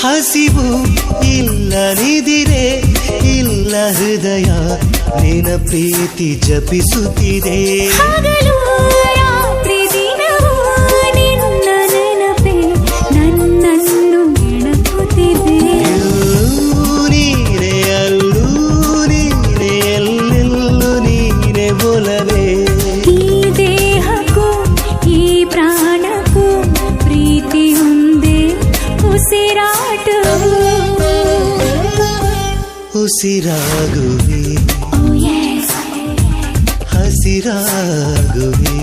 ಹಸಿವು ಇಲ್ಲದಿರೆ ಇಲ್ಲ ಹೃದಯ ನಿನ ಪ್ರೀತಿ ಜಪಿಸುತ್ತಿದೆ ಹಗಲು ರಾತ್ರಿ ದಿನವೂ ನಿನ್ನ ನೆನಪೇ ನನ್ನನ್ನು ಎಣಕುತ್ತಿದೆ ನೀನೆ ಅಲ್ಲೂ ನೀನೆ ಎಲ್ಲೆಲ್ಲೂ ನೀನೆ ಒಲವೇ ಈ ದೇಹಕ್ಕೂ ಈ ಪ್ರಾಣಕ್ಕೂ ಪ್ರೀತಿ ಒಂದೇ ಉಸಿರಾಟ ಉಸಿರಾಗುವೆ Oh yes ಹಸಿರಾಗುವೆ